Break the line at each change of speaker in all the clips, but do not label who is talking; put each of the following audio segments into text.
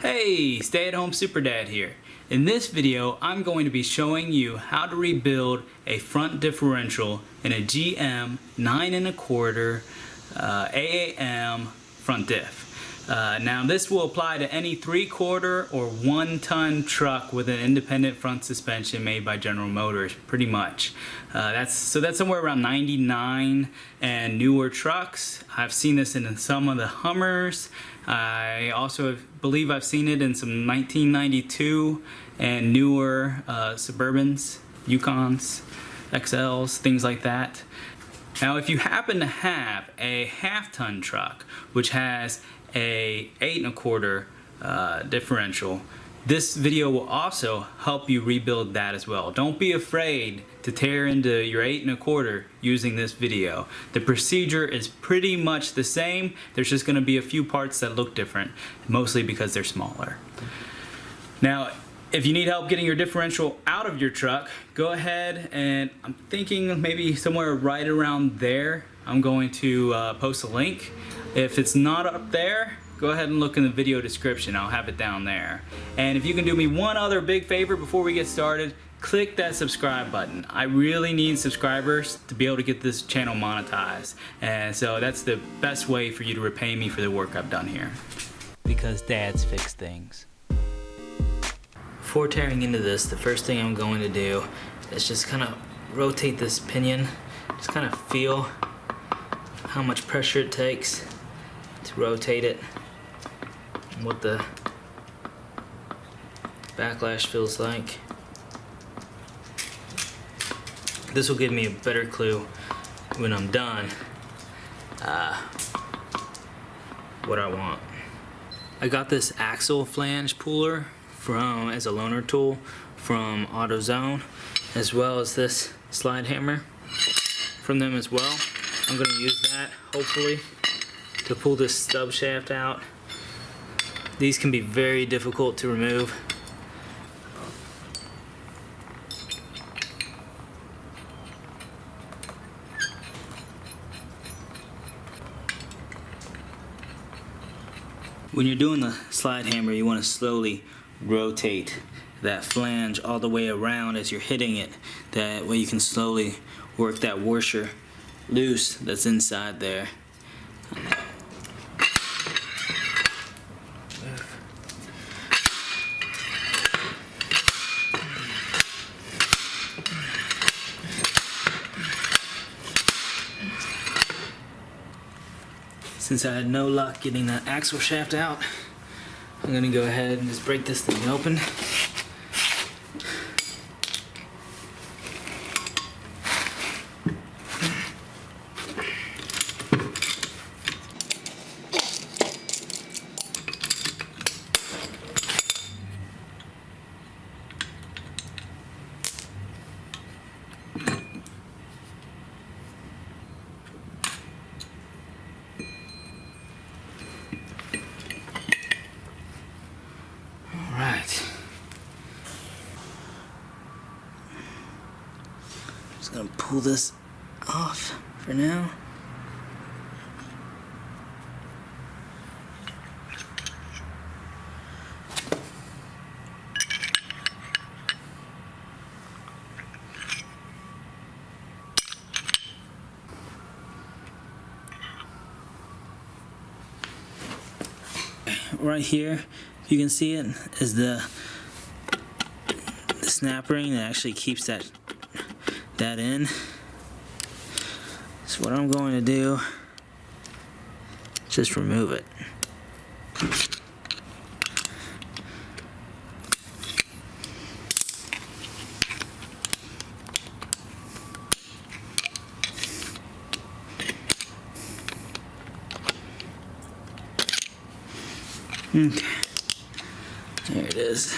Hey, stay-at-home super dad here. In this video, I'm going to be showing you how to rebuild a front differential in a GM 9 1/4 AAM front diff. Now this will apply to any 3/4 or 1-ton truck with an independent front suspension made by General Motors, pretty much. That's somewhere around 99 and newer trucks. I've seen this in some of the Hummers. I also believe I've seen it in some 1992 and newer Suburbans, Yukons, XLs, things like that. Now if you happen to have a half-ton truck which has a 8 1/4 differential, this video will also help you rebuild that as well. Don't be afraid to tear into your 8 1/4 using this video. The procedure is pretty much the same. There's just going to be a few parts that look different, mostly because they're smaller. Now if you need help getting your differential out of your truck, go ahead, and I'm thinking maybe somewhere right around there I'm going to post a link. If it's not up there, go ahead and look in the video description. I'll have it down there. And if you can do me one other big favor before we get started, click that subscribe button. I really need subscribers to be able to get this channel monetized. And so that's the best way for you to repay me for the work I've done here. Because dads fix things. Before tearing into this, the first thing I'm going to do is just kind of rotate this pinion. Just kind of feel how much pressure it takes to rotate it and what the backlash feels like. This will give me a better clue when I'm done what I want. I got this axle flange puller as a loaner tool from AutoZone, as well as this slide hammer from them as well. I'm going to use that hopefully to pull this stub shaft out. These can be very difficult to remove. When you're doing the slide hammer, you want to slowly rotate that flange all the way around as you're hitting it. That way you can slowly work that washer loose that's inside there. Since I had no luck getting that axle shaft out, I'm gonna go ahead and just break this thing open. Just gonna pull this off for now. Right here, you can see it, is the snap ring that actually keeps that in. So what I'm going to do is just remove it. Okay, there it is.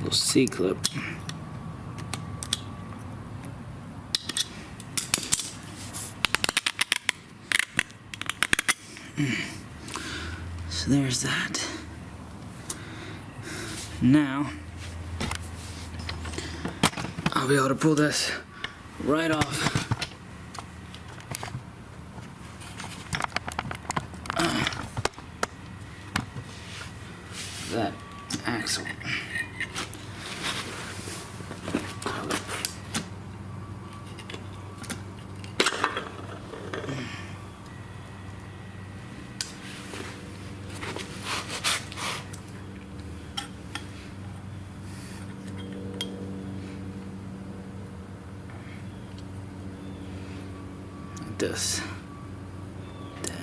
Little C-clip. So there's that. Now I'll be able to pull this right off. That axle. Like this. Down.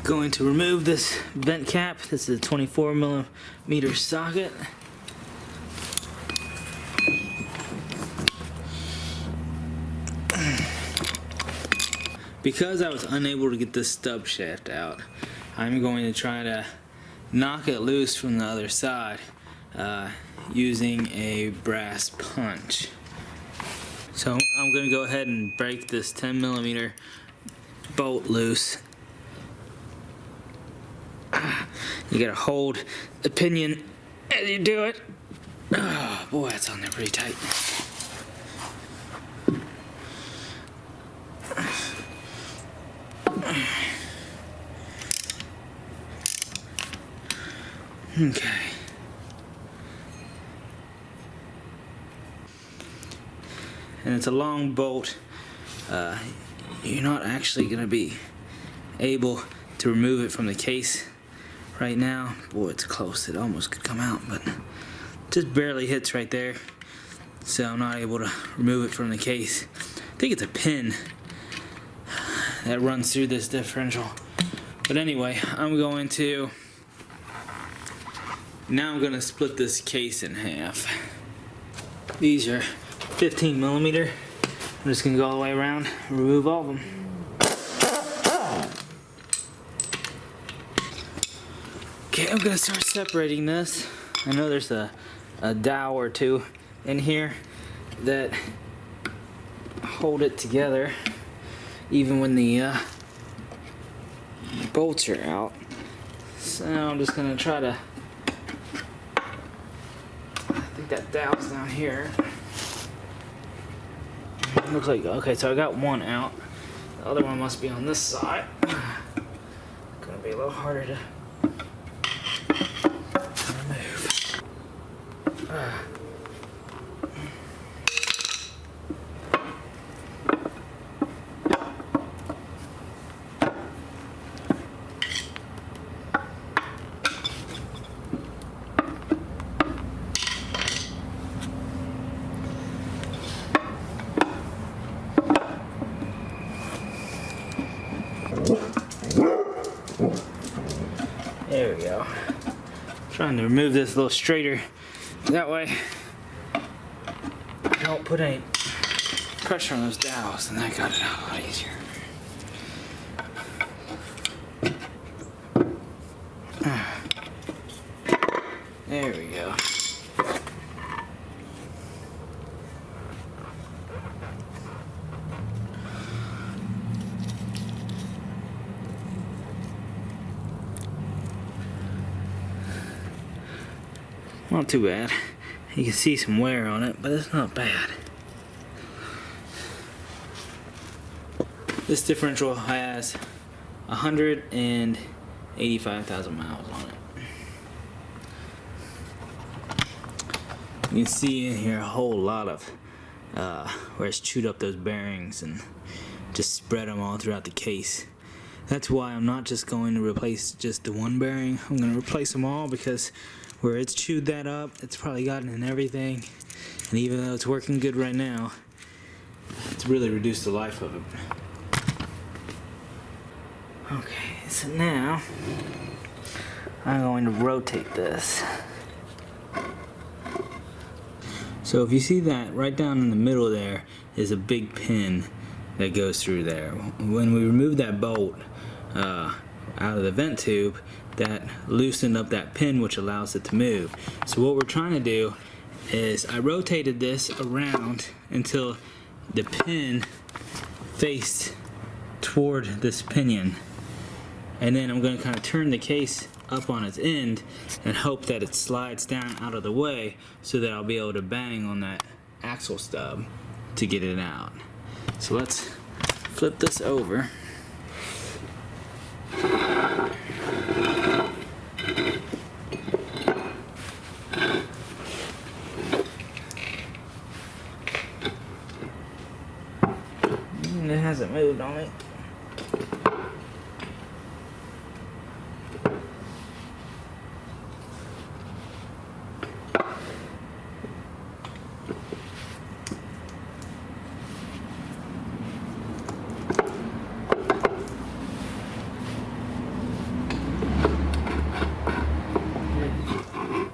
Going to remove this vent cap. This is a 24mm socket. Because I was unable to get this stub shaft out, I'm going to try to knock it loose from the other side using a brass punch. So I'm going to go ahead and break this 10mm bolt loose. You gotta hold the pinion as you do it. Oh boy, that's on there pretty tight. Okay. And it's a long bolt. You're not actually gonna be able to remove it from the case right now. Boy, it's close. It almost could come out, but just barely hits right there. So I'm not able to remove it from the case. I think it's a pin that runs through this differential. But anyway, I'm going to split this case in half. These are 15mm. I'm just gonna go all the way around and remove all of them. Okay, I'm gonna start separating this. I know there's a dowel or two in here that hold it together even when the bolts are out. So I'm just gonna try to, I think that dowel's down here. Looks like, okay, so I got one out. The other one must be on this side. Gonna be a little harder to remove. There we go. Trying to remove this a little straighter. That way I don't put any pressure on those dowels, and that got it out a lot easier. There we go. Not too bad. You can see some wear on it, but it's not bad. This differential has 185,000 miles on it. You can see in here a whole lot of where it's chewed up those bearings and just spread them all throughout the case. That's why I'm not just going to replace just the one bearing. I'm going to replace them all, because where it's chewed that up, it's probably gotten in everything. And even though it's working good right now, it's really reduced the life of it. Okay, so now I'm going to rotate this. So if you see that right down in the middle there is a big pin that goes through there. When we remove that bolt out of the vent tube, that loosened up that pin, which allows it to move. So what we're trying to do is I rotated this around until the pin faced toward this pinion, and then I'm going to kind of turn the case up on its end and hope that it slides down out of the way so that I'll be able to bang on that axle stub to get it out. So let's flip this over. It hasn't moved on me.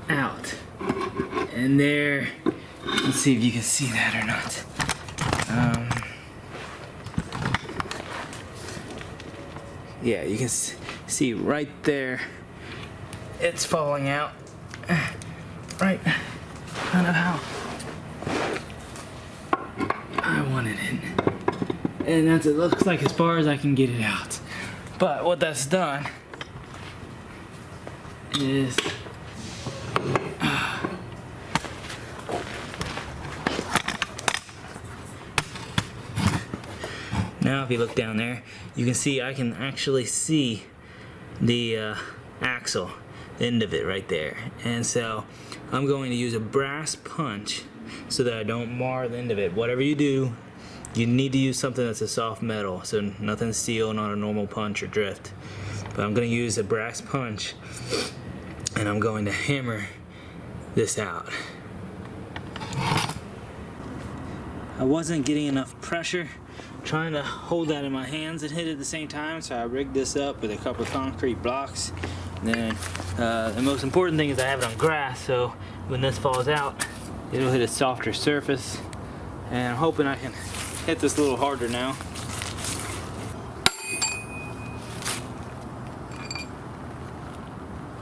Out. And there, let's see if you can see that or not. Yeah, you can see right there, it's falling out. Right, kind of how I wanted it. And that's, it looks like as far as I can get it out. But what that's done is now if you look down there, you can see I can actually see the axle, the end of it right there. And so I'm going to use a brass punch so that I don't mar the end of it. Whatever you do, you need to use something that's a soft metal, so nothing steel, not a normal punch or drift. But I'm going to use a brass punch and I'm going to hammer this out. I wasn't getting enough pressure trying to hold that in my hands and hit it at the same time, so I rigged this up with a couple of concrete blocks. And then the most important thing is I have it on grass, so when this falls out, it'll hit a softer surface. And I'm hoping I can hit this a little harder now.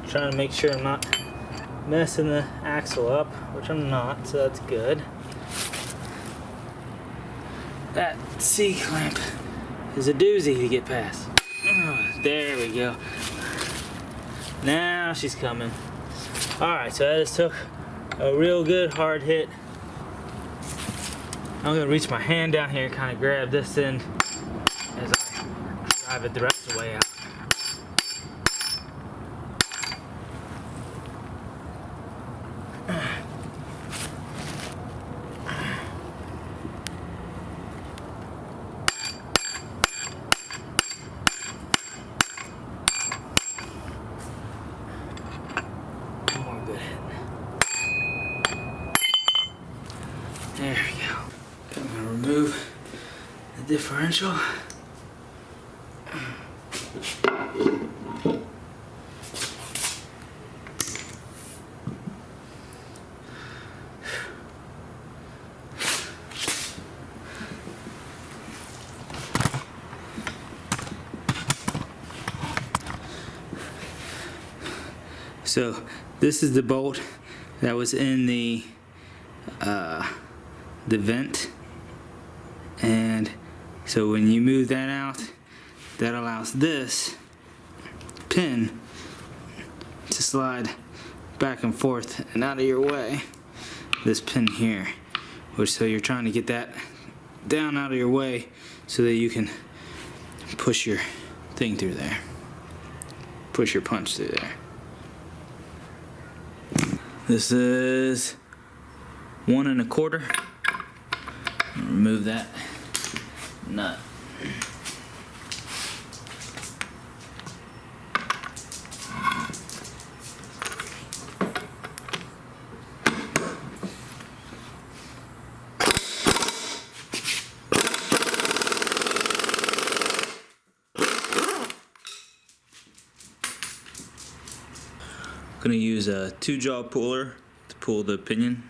Trying to make sure I'm not messing the axle up, which I'm not, so that's good. That C-clamp is a doozy to get past. Oh, there we go. Now she's coming. Alright, so I just took a real good hard hit. I'm going to reach my hand down here and kind of grab this end as I drive it the rest of the way out. There we go. I'm going to remove the differential. So this is the bolt that was in the vent, and so when you move that out, that allows this pin to slide back and forth and out of your way. This pin here, which, so you're trying to get that down out of your way so that you can push your thing through there, push your punch through there. This is 1 1/4. Remove that nut. I'm going to use a 2-jaw puller to pull the pinion.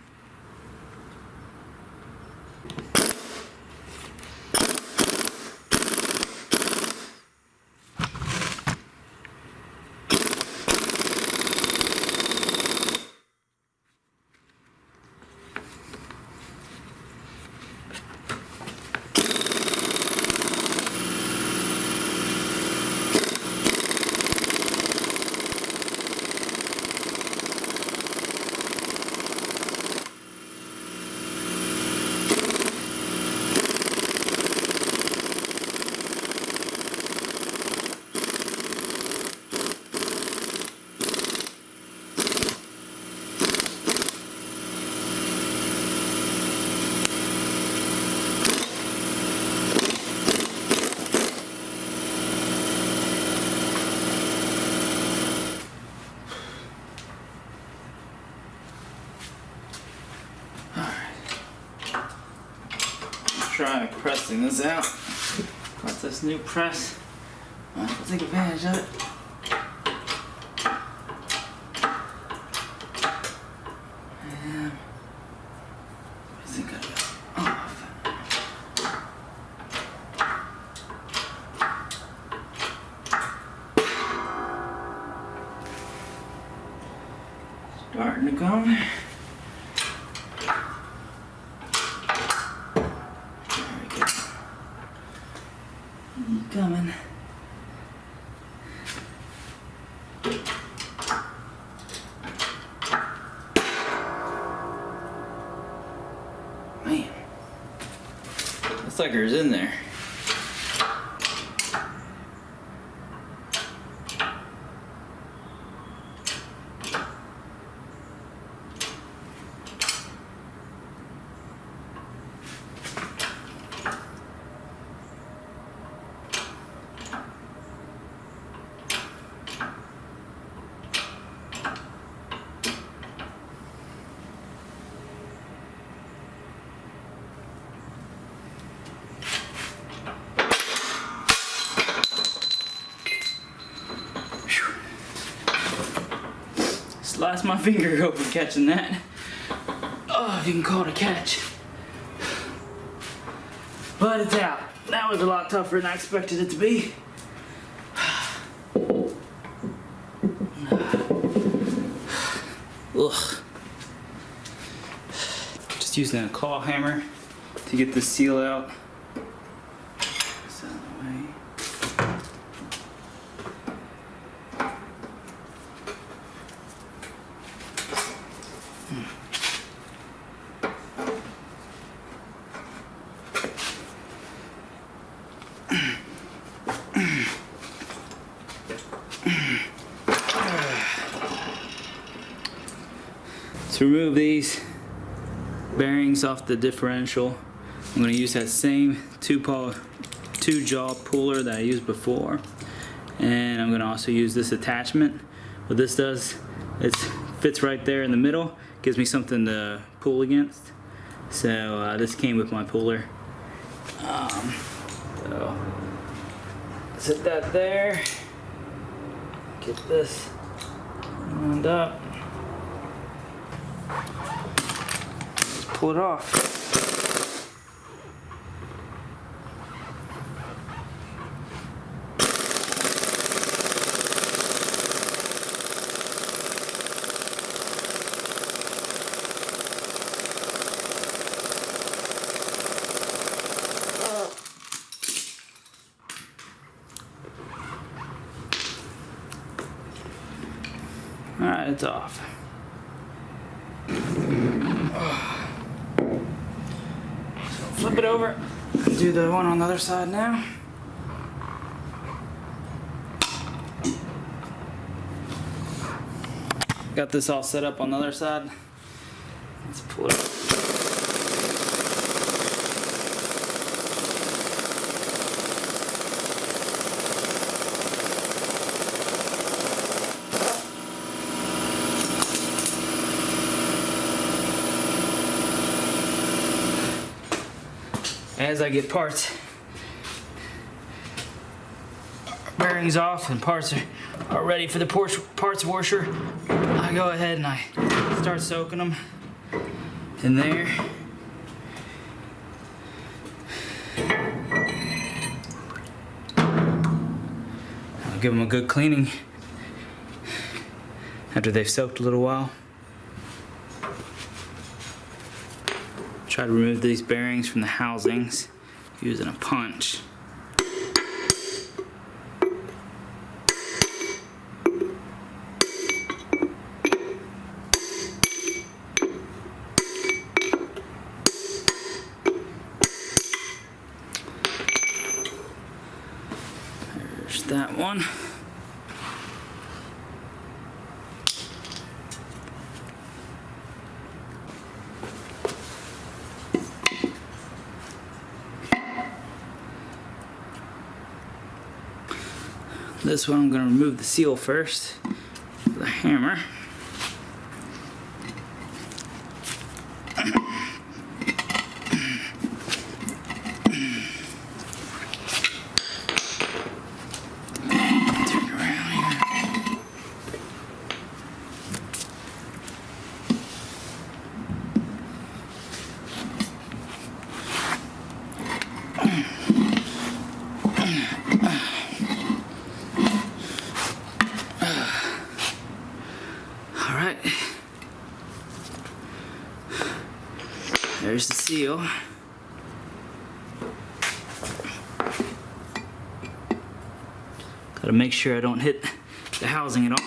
try pressing this out. Got this new press. I'll take advantage of it. And I think I got it off. Starting to come. Coming. Man, that sucker's in there. Sliced my finger open catching that. Oh, if you can call it a catch. But it's out. That was a lot tougher than I expected it to be. Ugh. Just using a claw hammer to get the seal out. This out of the way. To remove these bearings off the differential, I'm going to use that same two-jaw puller that I used before, and I'm going to also use this attachment. What this does, it fits right there in the middle, gives me something to pull against. So this came with my puller. So set that there. Get this wound up. Just pull it off. Alright, it's off. So flip it over and do the one on the other side now. Got this all set up on the other side. Let's pull it up. As I get parts, bearings off and parts are ready for the parts washer, I go ahead and I start soaking them in there. I'll give them a good cleaning after they've soaked a little while. Try to remove these bearings from the housings using a punch. There's that one. This one I'm going to remove the seal first with a hammer. Alright. There's the seal. Gotta make sure I don't hit the housing at all.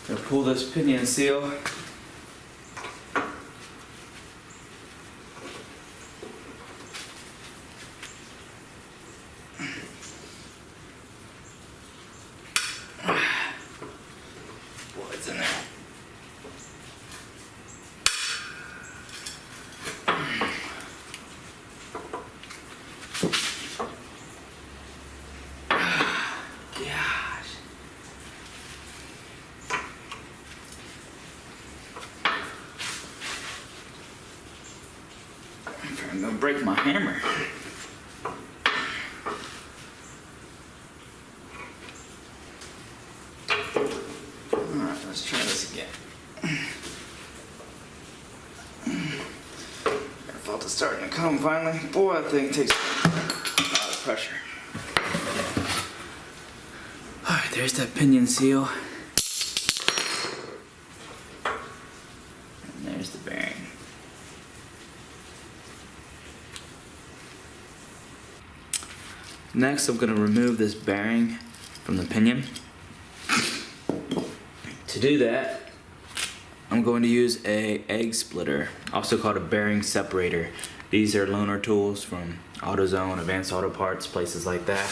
Gonna pull this pinion seal. What's in there? I'm gonna break my hammer. Alright, let's try this again. I felt it starting to come finally. Boy, that thing takes a lot of pressure. Alright, there's that pinion seal. And there's the bearing. Next, I'm going to remove this bearing from the pinion. To do that, I'm going to use a egg splitter, also called a bearing separator. These are loaner tools from AutoZone, Advanced Auto Parts, places like that.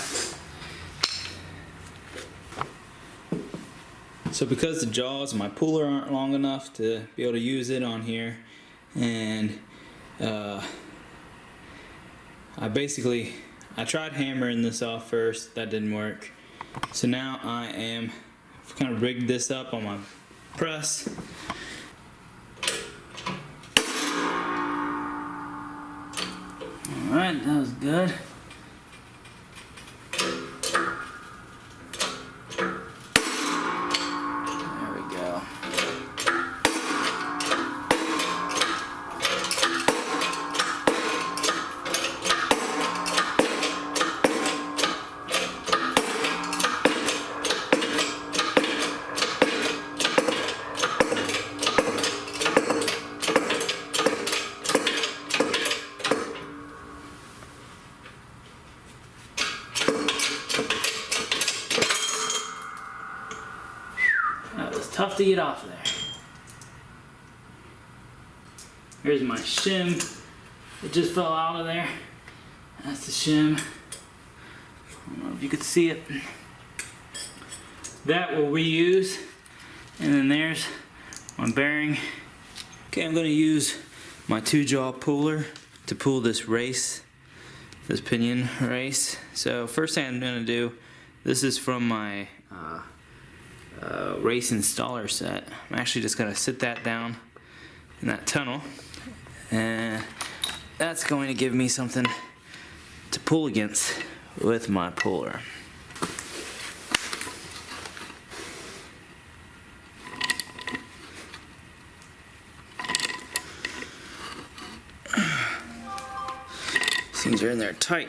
So because the jaws of my puller aren't long enough to be able to use it on here, and I tried hammering this off first, that didn't work. So now I've kind of rigged this up on my press. Alright, that was good. There we go. Tough to get off there. Here's my shim. It just fell out of there. That's the shim. I don't know if you could see it. That we'll reuse. And then there's my bearing. Okay, I'm going to use my 2-jaw puller to pull this pinion race. So first thing I'm going to do, this is from my race installer set. I'm actually just going to sit that down in that tunnel, and that's going to give me something to pull against with my puller. These things are in there tight.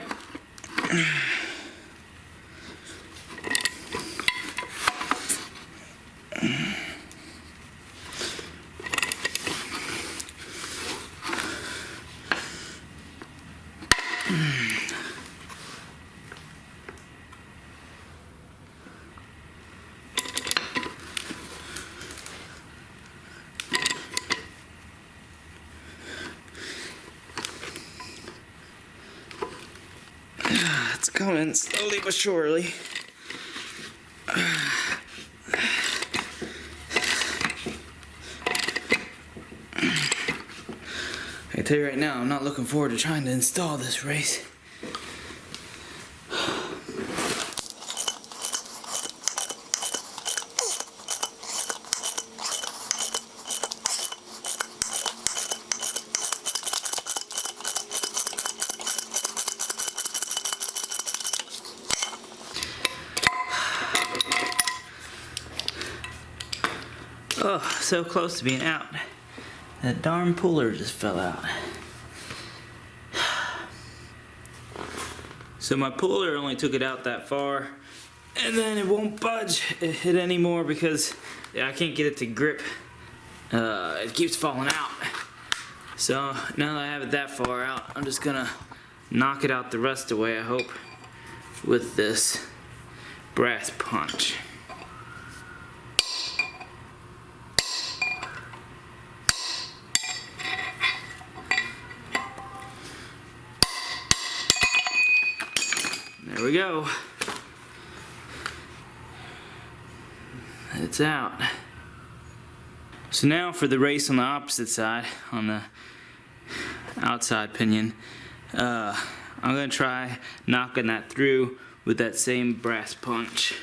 It's coming slowly but surely. I tell you right now, I'm not looking forward to trying to install this race. Oh, so close to being out. That darn puller just fell out. So my puller only took it out that far, and then it won't budge it anymore because I can't get it to grip. It keeps falling out. So now that I have it that far out, I'm just gonna knock it out the rest of the way, I hope, with this brass punch. There we go. It's out. So now for the race on the opposite side, on the outside pinion, I'm gonna try knocking that through with that same brass punch.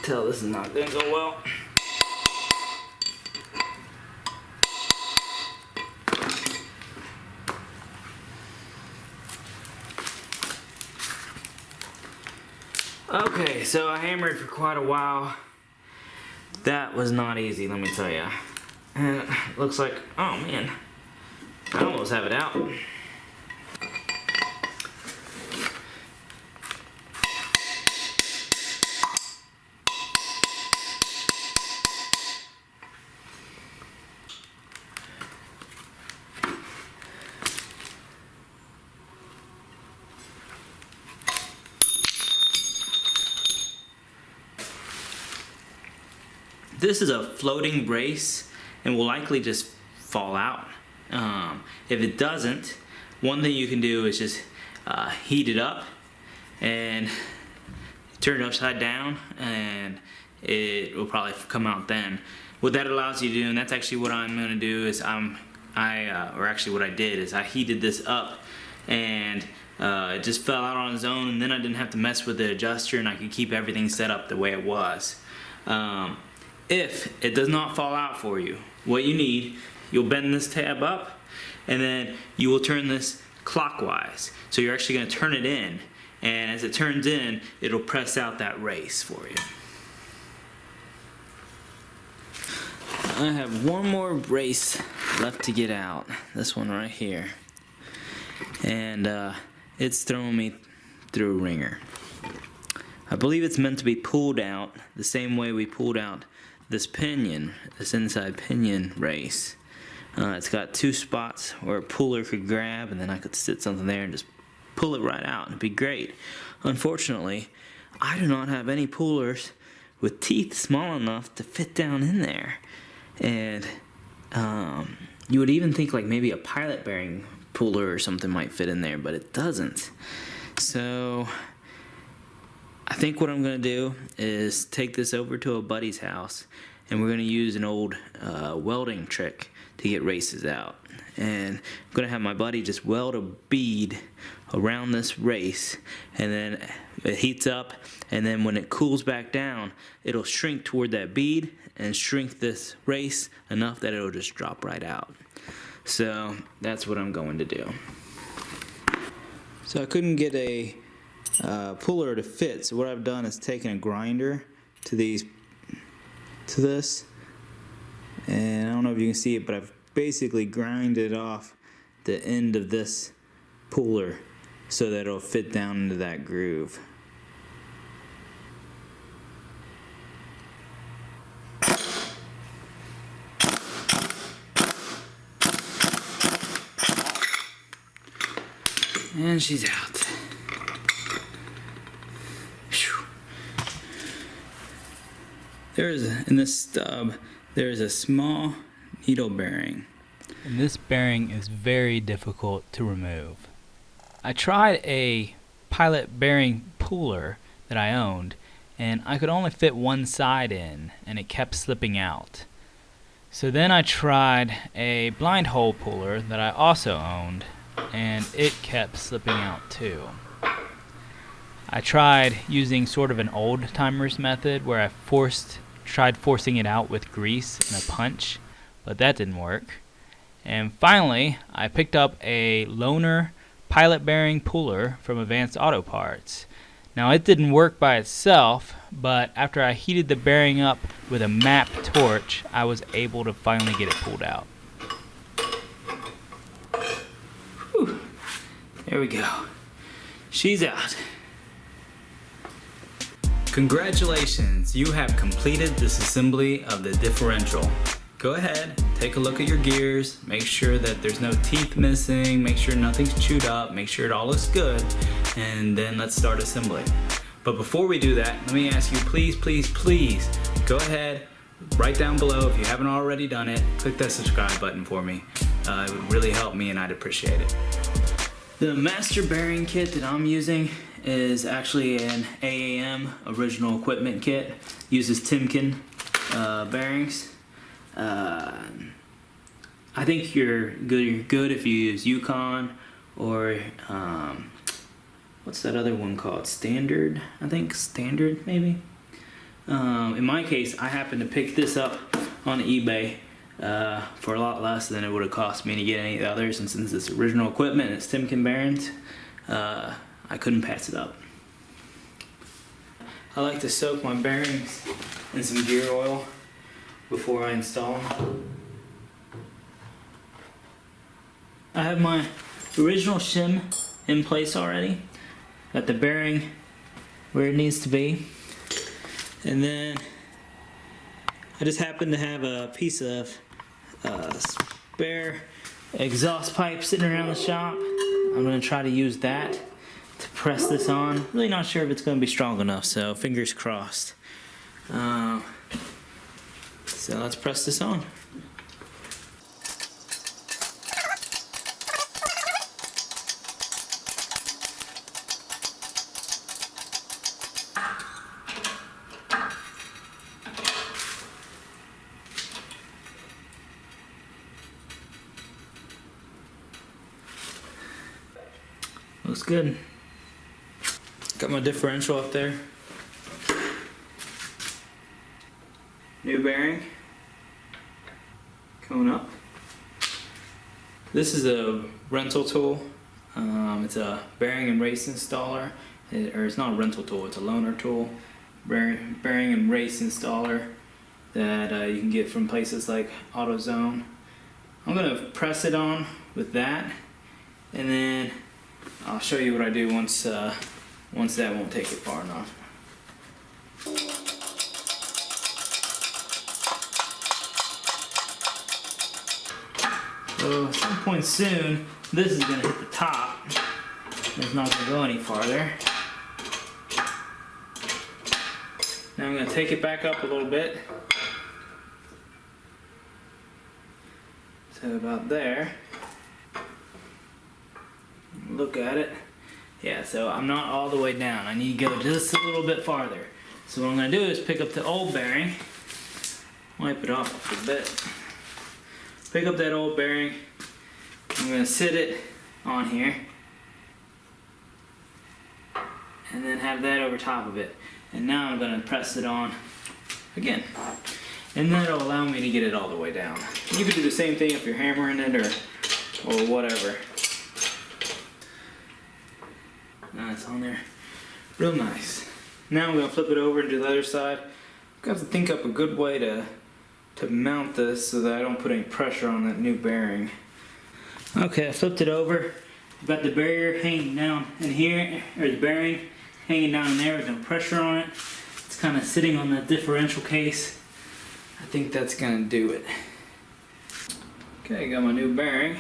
Tell this is not gonna go well. Okay, so I hammered for quite a while. That was not easy, let me tell you. And it looks like, oh man, I almost have it out. This is a floating brace and will likely just fall out. If it doesn't, one thing you can do is just heat it up and turn it upside down, and it will probably come out then. What that allows you to do, and that's actually what I'm going to do, is or actually what I did is I heated this up, and it just fell out on its own, and then I didn't have to mess with the adjuster, and I could keep everything set up the way it was. If it does not fall out for you, what you need, you'll bend this tab up, and then you will turn this clockwise. So you're actually going to turn it in, and as it turns in, it'll press out that race for you. I have one more race left to get out, this one right here, and it's throwing me through a ringer. I believe it's meant to be pulled out the same way we pulled out this pinion, this inside pinion race. It's got two spots where a puller could grab, and then I could sit something there and just pull it right out. It'd be great. Unfortunately, I do not have any pullers with teeth small enough to fit down in there. And you would even think like maybe a pilot bearing puller or something might fit in there, but it doesn't. So I think what I'm going to do is take this over to a buddy's house, and we're going to use an old welding trick to get races out. And I'm going to have my buddy just weld a bead around this race, and then it heats up, and then when it cools back down, it'll shrink toward that bead and shrink this race enough that it'll just drop right out. So that's what I'm going to do. So I couldn't get a puller to fit, so what I've done is taken a grinder to this, and I don't know if you can see it, but I've basically grinded off the end of this puller so that it'll fit down into that groove. And she's out. In this stub, there is a small needle bearing. And this bearing is very difficult to remove. I tried a pilot bearing puller that I owned, and I could only fit one side in, and it kept slipping out. So then I tried a blind hole puller that I also owned, and it kept slipping out too. I tried using sort of an old timers method where I tried forcing it out with grease and a punch, but that didn't work. And finally, I picked up a loaner pilot bearing puller from Advanced Auto Parts. Now it didn't work by itself, but after I heated the bearing up with a MAP torch, I was able to finally get it pulled out. Whew. There we go. She's out. Congratulations, you have completed this assembly of the differential. Go ahead, take a look at your gears, make sure that there's no teeth missing, make sure nothing's chewed up, make sure it all looks good, and then let's start assembling. But before we do that, let me ask you, please, go ahead, right down below, if you haven't already done it, click that subscribe button for me. It would really help me and I'd appreciate it. The master bearing kit that I'm using is actually an AAM original equipment kit. Uses Timken bearings. I think you're good if you use Yukon or what's that other one called? Standard, I think. Standard, maybe. In my case, I happened to pick this up on eBay for a lot less than it would have cost me to get any of the others, and since it's original equipment and it's Timken bearings, I couldn't pass it up. I like to soak my bearings in some gear oil before I install them. I have my original shim in place already. Got the bearing where it needs to be. And then I just happen to have a piece of spare exhaust pipe sitting around the shop. I'm going to try to use that to press this on. Really not sure if it's going to be strong enough, so fingers crossed. So let's press this on. Looks good. Got my differential up there. New bearing coming up. This is a rental tool. It's a bearing and race installer. Or it's not a rental tool, it's a loaner tool. Bearing and race installer that you can get from places like AutoZone. I'm going to press it on with that, and then I'll show you what I do once that won't take it far enough. So at some point soon, this is going to hit the top. It's not going to go any farther. Now I'm going to take it back up a little bit. So about there. Look at it. Yeah, so I'm not all the way down. I need to go just a little bit farther. So what I'm going to do is pick up the old bearing, wipe it off a bit, pick up that old bearing, I'm going to sit it on here, and then have that over top of it. And now I'm going to press it on again. And that'll allow me to get it all the way down. You can do the same thing if you're hammering it or whatever. Now it's on there real nice. Now I'm going to flip it over and do the other side. I've got to think up a good way to mount this so that I don't put any pressure on that new bearing. Okay, I flipped it over. I've got the barrier hanging down in here, or the bearing hanging down in there with no pressure on it. It's kind of sitting on the differential case. I think that's going to do it. Okay, got my new bearing.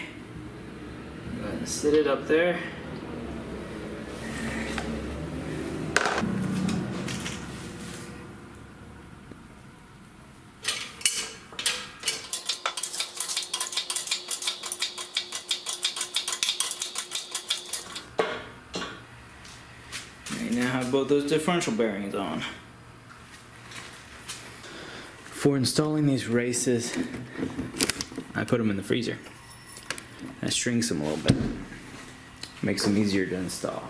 I'm going to sit it up there. Now have both those differential bearings on. For installing these races, I put them in the freezer. I strings them a little bit. Makes them easier to install.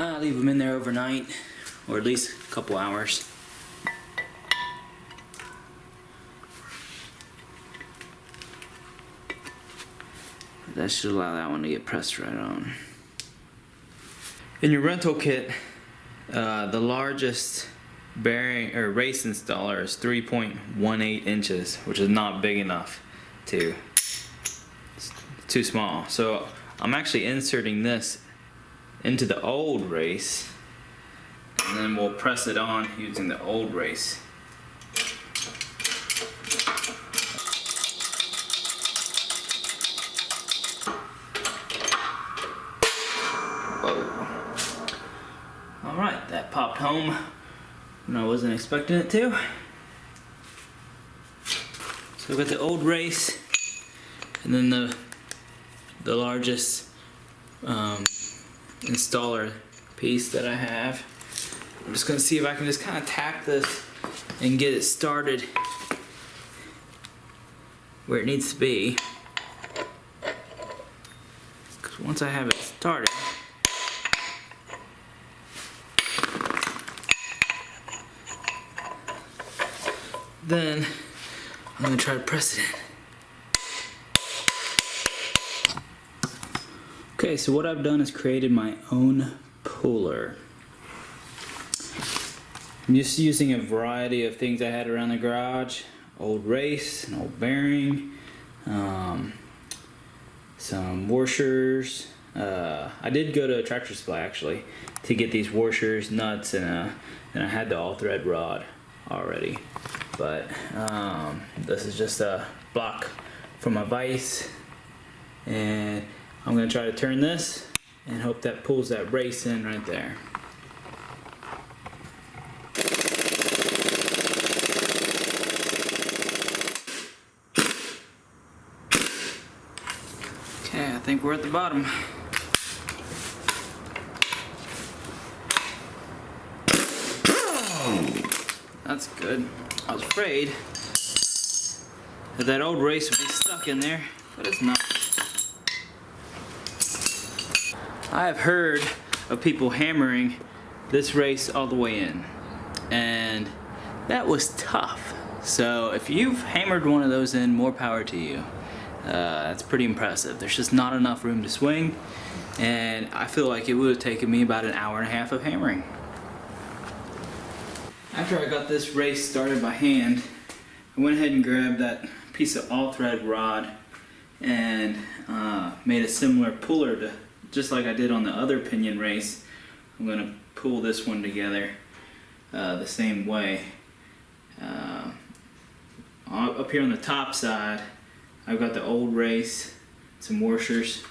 Leave them in there overnight, or at least a couple hours. That should allow that one to get pressed right on. In your rental kit, the largest bearing or race installer is 3.18 inches, which is not big enough to. It's too small. So I'm actually inserting this into the old race, and then we'll press it on using the old race. Alright, that popped home when I wasn't expecting it to. So I've got the old race, and then the largest installer piece that I have. I'm just going to see if I can just kind of tap this and get it started where it needs to be. Because once I have it started, then I'm going to try to press it in. Okay, so what I've done is created my own puller. I'm just using a variety of things I had around the garage. Old race, an old bearing, some washers. I did go to a Tractor Supply actually to get these washers, nuts, and I had the all-thread rod already. But this is just a block from my vise, and I'm going to try to turn this and hope that pulls that race in right there. Okay, I think we're at the bottom. That's good. I was afraid that that old race would be stuck in there, but it's not. I have heard of people hammering this race all the way in, and that was tough. So if you've hammered one of those in, more power to you. That's pretty impressive. There's just not enough room to swing, and I feel like it would have taken me about an hour and a half of hammering. After I got this race started by hand, I went ahead and grabbed that piece of all-thread rod and made a similar puller to just like I did on the other Pinion race. I'm going to pull this one together the same way. Up here on the top side, I've got the old race, some washers.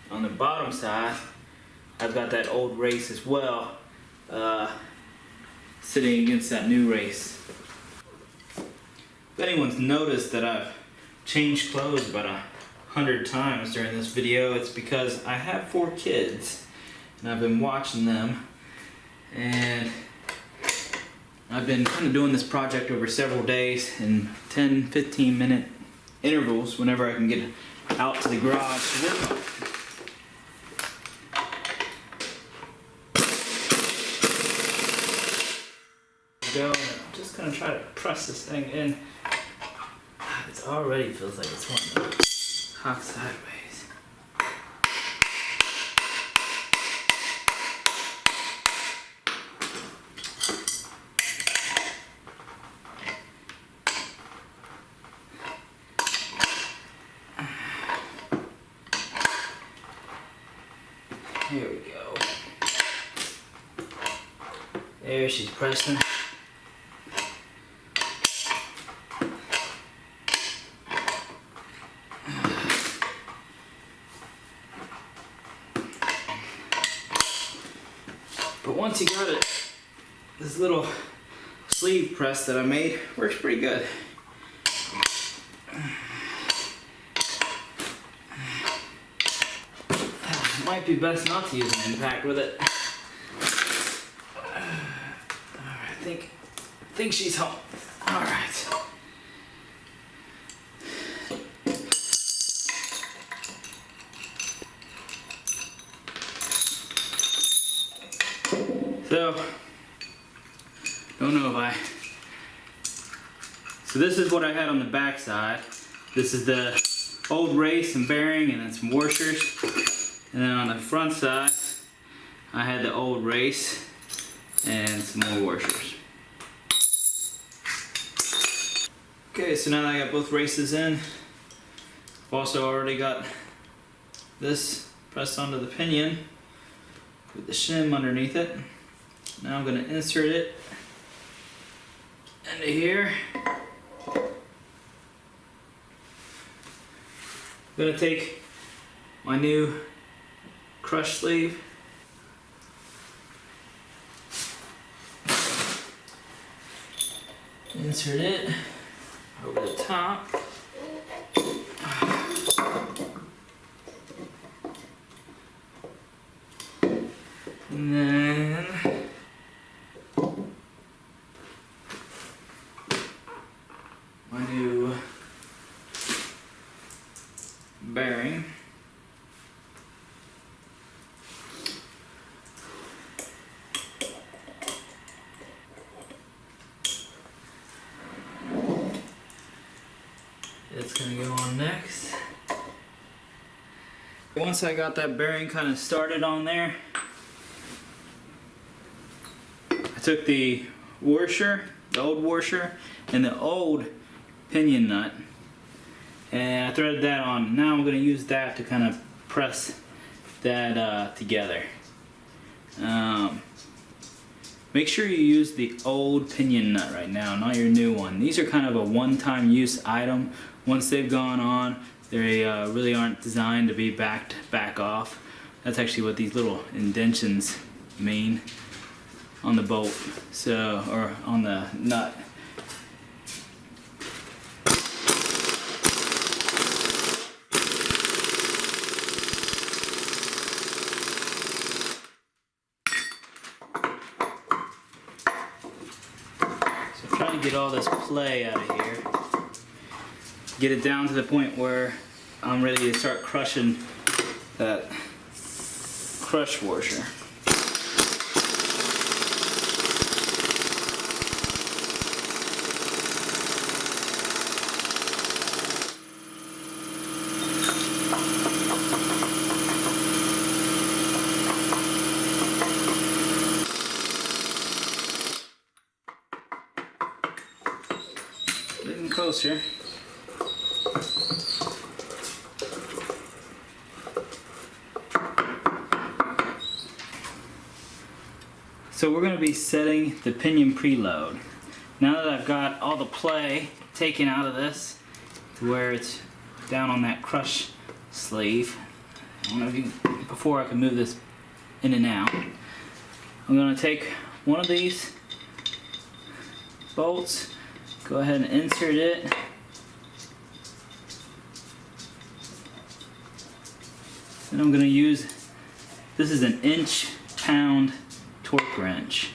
On the bottom side, I've got that old race as well, sitting against that new race. If anyone's noticed that I've changed clothes about 100 times during this video, it's because I have 4 kids and I've been watching them, and I've been kind of doing this project over several days in 10-15 minute intervals whenever I can get out to the garage to work on it. I'm just going to try to press this thing in. It already feels like it's wanting to cock sideways. Here we go. There, she's pressing. But once you got it, this little sleeve press that I made works pretty good. Might be best not to use an impact with it. Alright, I think she's home. Alright. So, don't know if so this is what I had on the back side. This is the old race and bearing and then some washers. And then on the front side, I had the old race and some more washers. Okay, so now that I got both races in, I've also already got this pressed onto the pinion with the shim underneath it. Now I'm going to insert it into here. I'm going to take my new crush sleeve, insert it over the top. And then my new bearing. It's gonna go on next. Once I got that bearing kind of started on there, I took the washer, the old washer, and the old pinion nut, and I threaded that on. Now I'm going to use that to kind of press that together. Make sure you use the old pinion nut right now, not your new one. These are kind of a one-time use item. Once they've gone on, they really aren't designed to be back off. That's actually what these little indentions mean on the bolt, so, or on the nut. So I'm trying to get all this play out of here. Get it down to the point where I'm ready to start crushing that crush washer. Getting closer. So we're going to be setting the pinion preload. Now that I've got all the play taken out of this to where it's down on that crush sleeve, before I can move this in and out, I'm going to take one of these bolts, go ahead and insert it. And I'm going to use, this is an inch-pound torque wrench.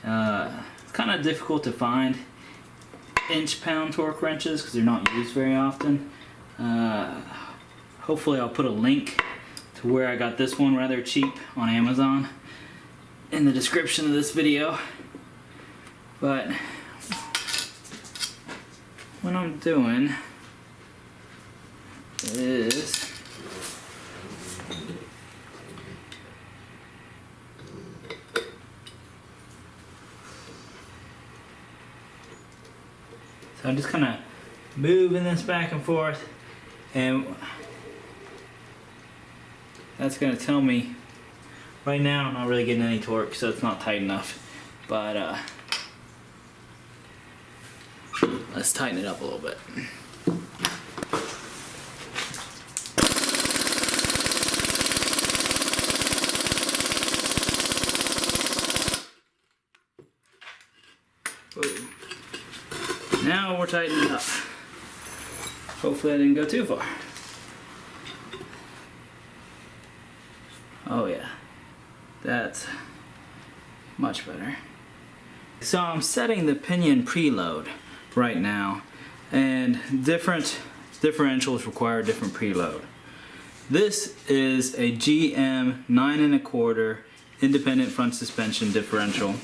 It's kind of difficult to find inch-pound torque wrenches because they're not used very often. Hopefully I'll put a link to where I got this one rather cheap on Amazon in the description of this video. But what I'm doing is so I'm just kind of moving this back and forth, and that's going to tell me right now I'm not really getting any torque, so it's not tight enough. But let's tighten it up a little bit. Whoa. Now we're tightening up. Hopefully I didn't go too far. Oh yeah, that's much better. So I'm setting the pinion preload right now, and different differentials require different preload. This is a GM 9 1/4 independent front suspension differential.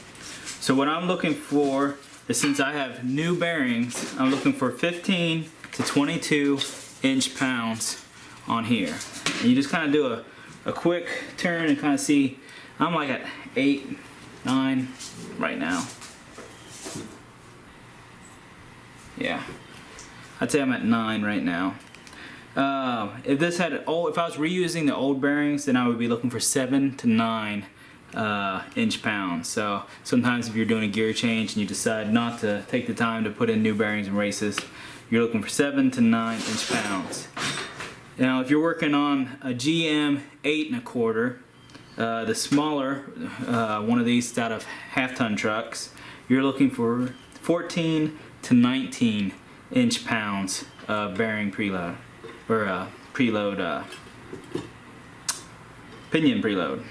So what I'm looking for is, since I have new bearings, I'm looking for 15 to 22 inch-pounds on here. And you just kind of do a quick turn and kind of see. I'm like at 8, 9 right now. Yeah, I'd say I'm at 9 right now. If I was reusing the old bearings, then I would be looking for 7 to 9 inch-pounds. So sometimes if you're doing a gear change and you decide not to take the time to put in new bearings and races, you're looking for 7 to 9 inch-pounds. Now if you're working on a GM 8 1/4, the smaller one of these out of half-ton trucks, you're looking for 14 to 19 inch-pounds of bearing preload, or preload, pinion preload.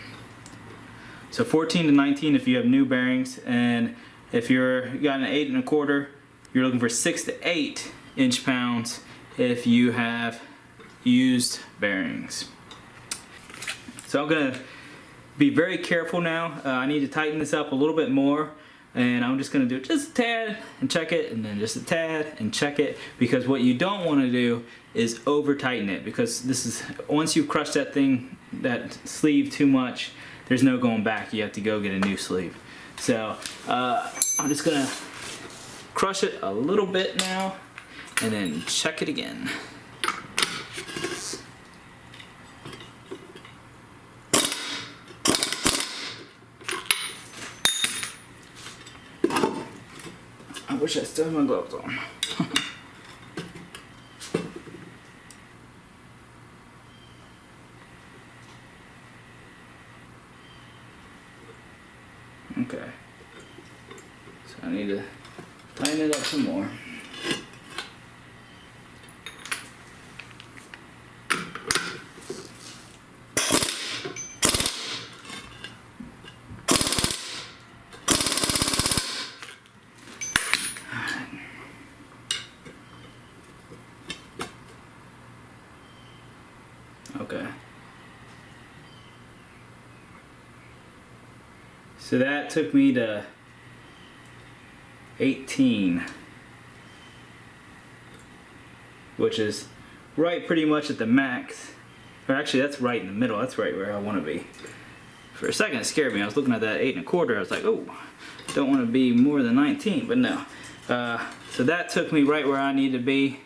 So 14 to 19 if you have new bearings, and if you got an 8 1/4, you're looking for 6 to 8 inch-pounds if you have used bearings. So I'm gonna be very careful now. I need to tighten this up a little bit more, and I'm just gonna do just a tad and check it, and then just a tad and check it, because what you don't want to do is over tighten it, because this is, once you crush that thing, that sleeve too much, there's no going back. You have to go get a new sleeve. So I'm just gonna crush it a little bit now and then check it again. I wish I still had my gloves on. Okay, so I need to tighten it up some more. Okay. So that took me to 18, which is right pretty much at the max. Or actually, that's right in the middle. That's right where I want to be. For a second it scared me. I was looking at that 8 1/4. I was like, oh, don't want to be more than 19, but no. So that took me right where I need to be.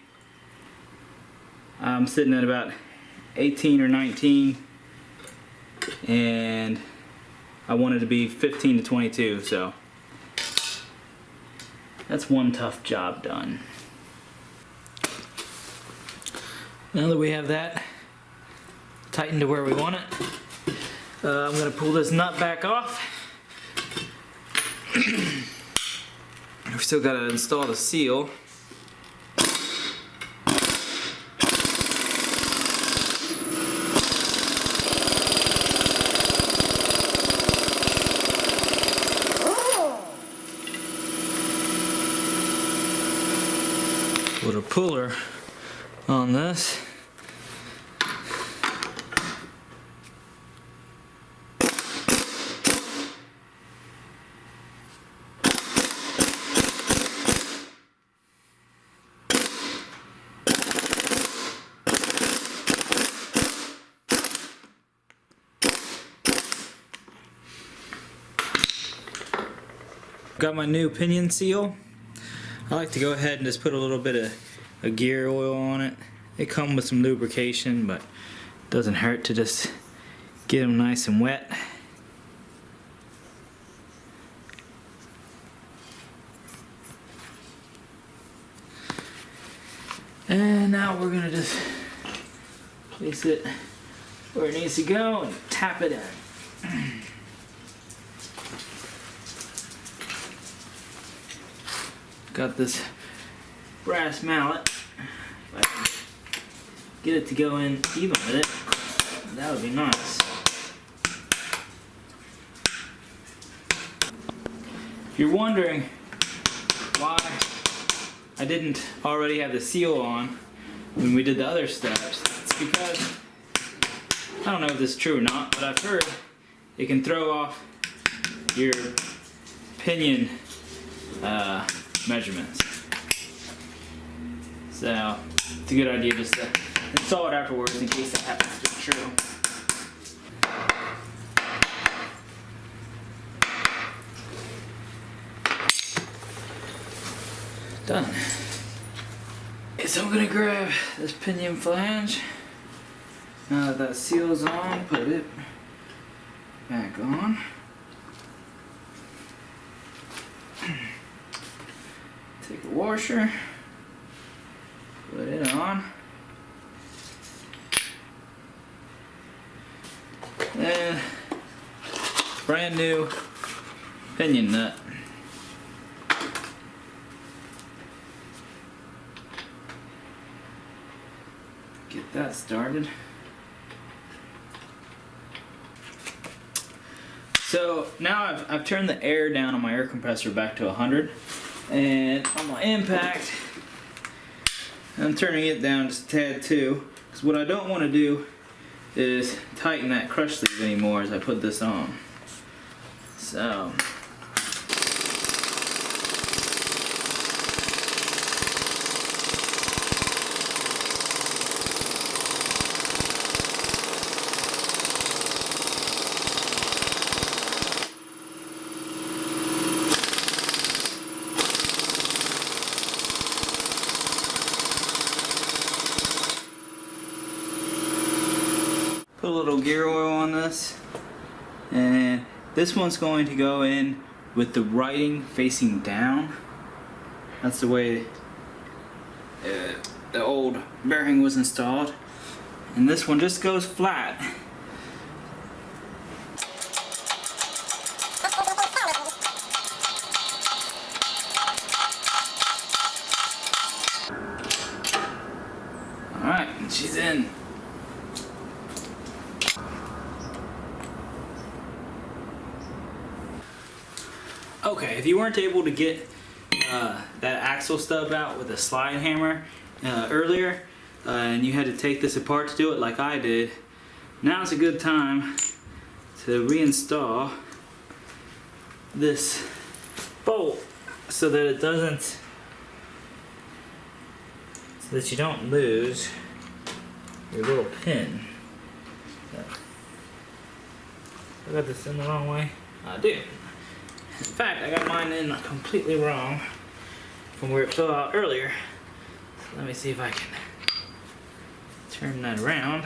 I'm sitting at about 18 or 19, and I wanted to be 15 to 22, so that's one tough job done. Now that we have that tightened to where we want it, I'm going to pull this nut back off. We've still got to install the seal. Put a puller on this. Got my new pinion seal. I like to go ahead and just put a little bit of a gear oil on it. They come with some lubrication, but it doesn't hurt to just get them nice and wet. And now we're gonna just place it where it needs to go and tap it in. Got this brass mallet. If I can get it to go in even with it, that would be nice. If you're wondering why I didn't already have the seal on when we did the other steps, it's because, I don't know if this is true or not, but I've heard it can throw off your pinion measurements. So it's a good idea just to install it afterwards in case that happens to be true. Done. Okay, so I'm gonna grab this pinion flange. Now that seal is on, put it back on. Take a washer, put it on. And brand new pinion nut. Get that started. So now I've turned the air down on my air compressor back to 100, and on my impact I'm turning it down just a tad too, because what I don't want to do is tighten that crush sleeve anymore as I put this on. So put a little gear oil on this, and this one's going to go in with the writing facing down. That's the way the old bearing was installed, and this one just goes flat. Alright, she's in. Okay, if you weren't able to get that axle stub out with a slide hammer earlier, and you had to take this apart to do it like I did, now's a good time to reinstall this bolt so that it doesn't, so that you don't lose your little pin. I got this in the wrong way? I do. In fact, I got mine in completely wrong from where it fell out earlier. So let me see if I can turn that around.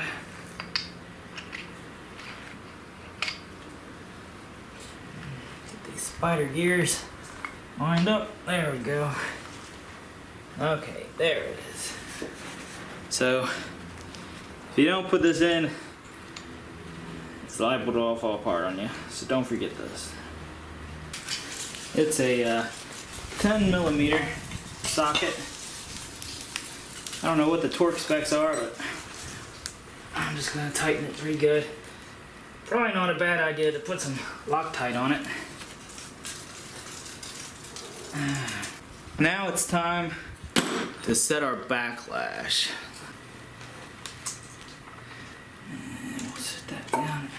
Get these spider gears lined up. There we go. Okay, there it is. So, if you don't put this in, it's liable to all fall apart on you. So don't forget this. It's a 10mm socket. I don't know what the torque specs are, but I'm just going to tighten it pretty good. Probably not a bad idea to put some Loctite on it. Now it's time to set our backlash. And we'll set that down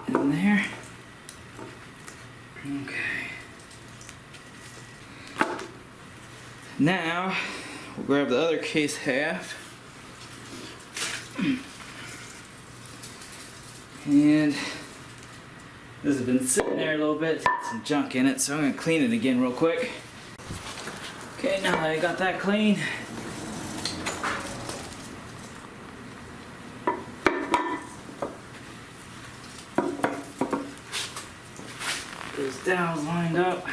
in there. Okay. Now, we'll grab the other case half, and this has been sitting there a little bit, it's got some junk in it, so I'm going to clean it again real quick. Okay, now that I got that clean, those dowels lined up,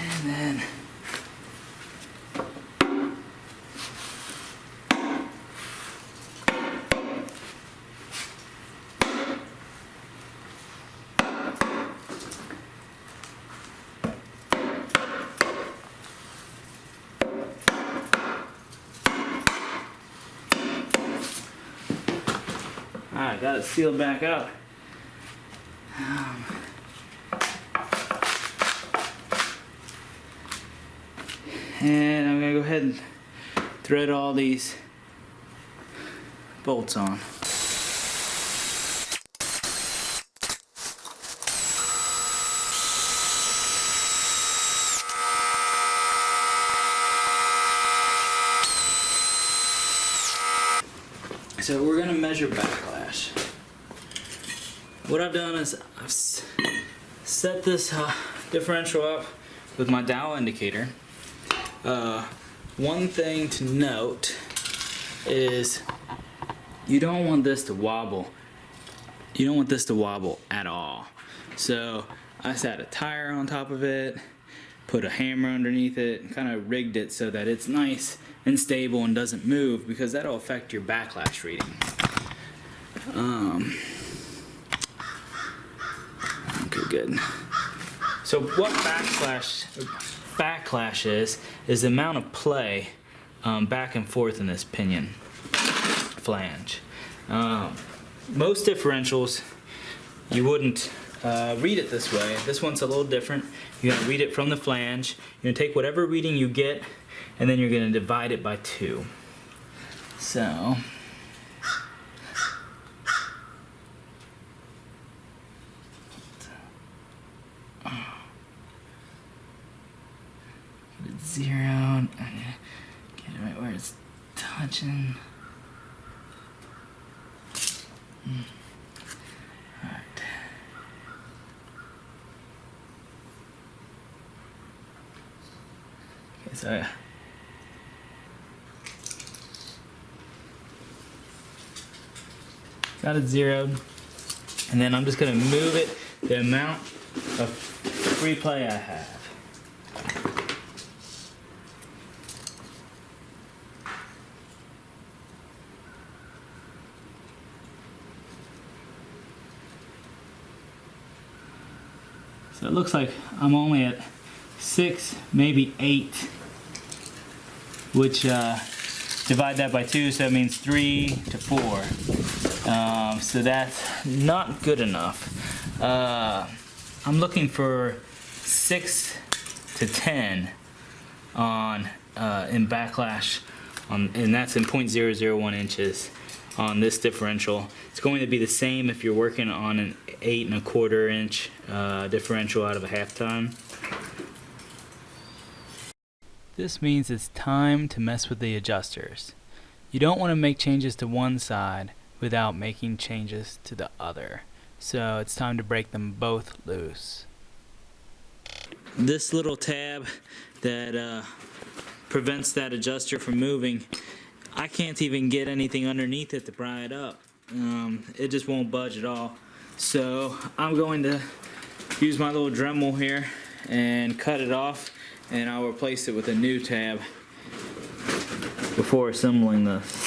and then alright, got it sealed back up. And I'm going to go ahead and thread all these bolts on. so we're gonna measure backlash. What I've done is I've set this differential up with my dial indicator. One thing to note is you don't want this to wobble. You don't want this to wobble at all. So I sat a tire on top of it, put a hammer underneath it, and kind of rigged it so that it's nice and stable and doesn't move, because that'll affect your backlash reading. Okay, good. So what backlash is the amount of play back and forth in this pinion flange. Most differentials, you wouldn't read it this way. This one's a little different. You're going to read it from the flange. You're going to take whatever reading you get, and then you're going to divide it by 2. So get it zeroed. Get it right where it's touching. Alright. Okay, so got it zeroed, and then I'm just going to move it the amount of free play I have. So it looks like I'm only at 6, maybe 8, which divide that by 2, so that means 3 to 4. So that's not good enough. I'm looking for 6 to 10 on in backlash, and that's in 0.001 inches on this differential. It's going to be the same if you're working on an 8 1/4 inch differential out of a half ton. This means it's time to mess with the adjusters. You don't want to make changes to one side without making changes to the other. So it's time to break them both loose. This little tab that prevents that adjuster from moving, I can't even get anything underneath it to pry it up. It just won't budge at all. So I'm going to use my little Dremel here and cut it off, and I'll replace it with a new tab before assembling this.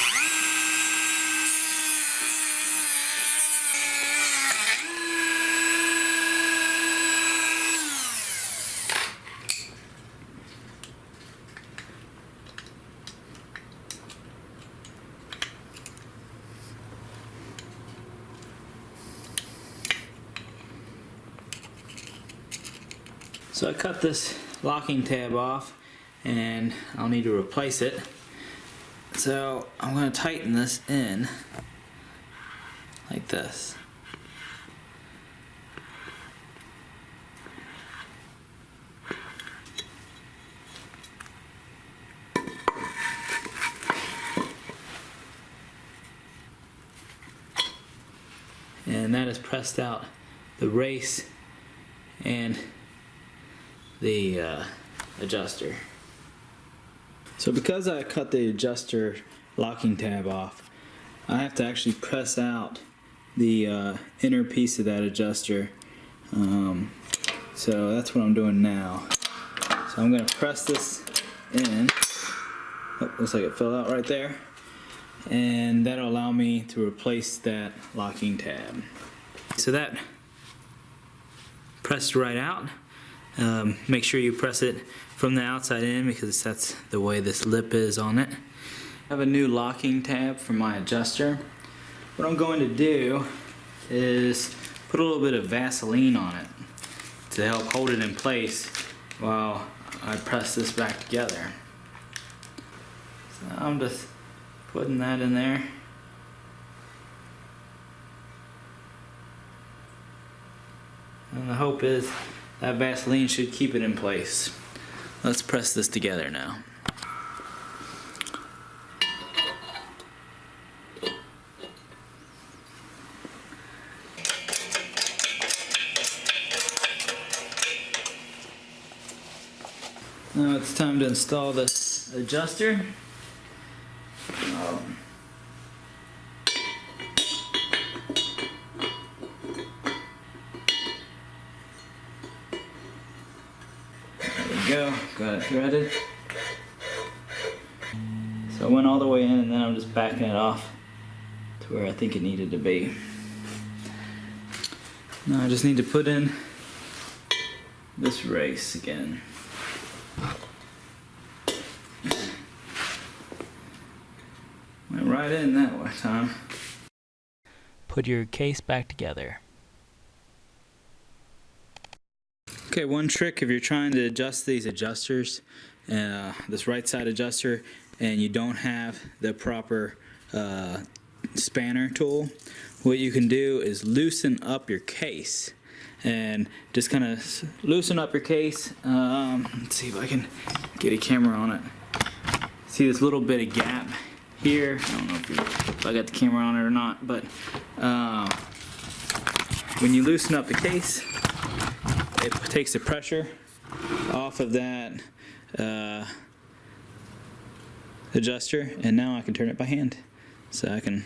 So I cut this locking tab off, and I'll need to replace it. So I'm going to tighten this in like this. And that has pressed out the race and the adjuster. So because I cut the adjuster locking tab off, I have to actually press out the inner piece of that adjuster. So that's what I'm doing now. So I'm going to press this in. Oh, looks like it fell out right there. And that'll allow me to replace that locking tab. So that pressed right out. Make sure you press it from the outside in, because that's the way this lip is on it. I have a new locking tab for my adjuster. What I'm going to do is put a little bit of Vaseline on it to help hold it in place while I press this back together. So I'm just putting that in there. And the hope is that Vaseline should keep it in place. Let's press this together now. Now it's time to install this adjuster. Got it threaded. So I went all the way in and then I'm just backing it off to where I think it needed to be. Now I just need to put in this race again. Went right in that one time. Put your case back together. Okay, one trick if you're trying to adjust these adjusters, this right side adjuster, and you don't have the proper spanner tool, what you can do is loosen up your case. And just kind of loosen up your case. Let's see if I can get a camera on it. See this little bit of gap here? I don't know if I got the camera on it or not, but when you loosen up the case, it takes the pressure off of that adjuster, and now I can turn it by hand. So I can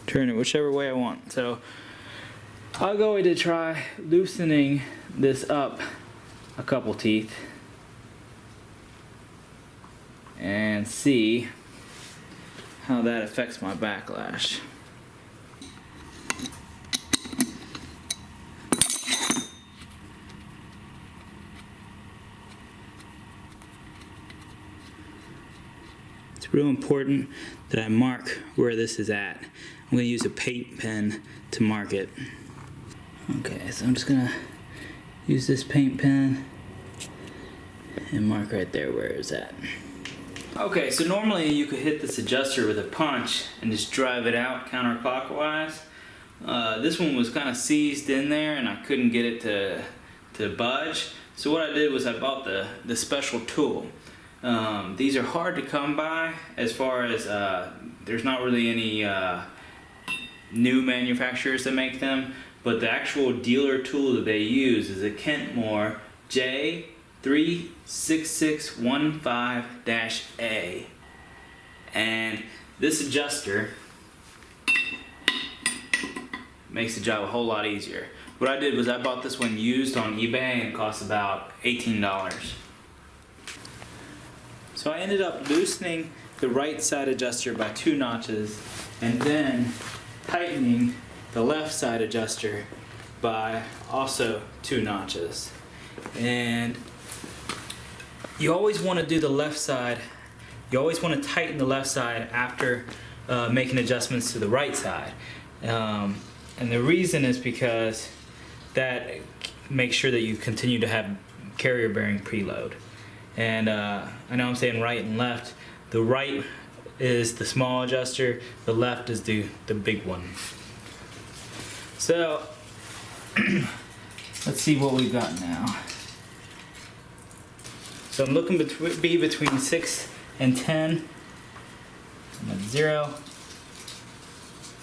turn it whichever way I want. So I'll go ahead to try loosening this up a couple teeth and see how that affects my backlash. It's real important that I mark where this is at. I'm going to use a paint pen to mark it. Okay, so I'm just going to use this paint pen and mark right there where it's at. Okay, so normally you could hit this adjuster with a punch and just drive it out counterclockwise. This one was kind of seized in there and I couldn't get it to budge. So what I did was I bought the special tool. These are hard to come by as far as there's not really any new manufacturers that make them, but the actual dealer tool that they use is a Kentmore J36615-A, and this adjuster makes the job a whole lot easier. What I did was I bought this one used on eBay and it cost about $18. So I ended up loosening the right side adjuster by 2 notches and then tightening the left side adjuster by also 2 notches. And you always want to do the left side, you always want to tighten the left side after making adjustments to the right side. And the reason is because that makes sure that you continue to have carrier bearing preload. And I know I'm saying right and left. The right is the small adjuster, the left is the big one. So let's see what we've got now. So I'm looking to be between 6 and 10. I'm at 0.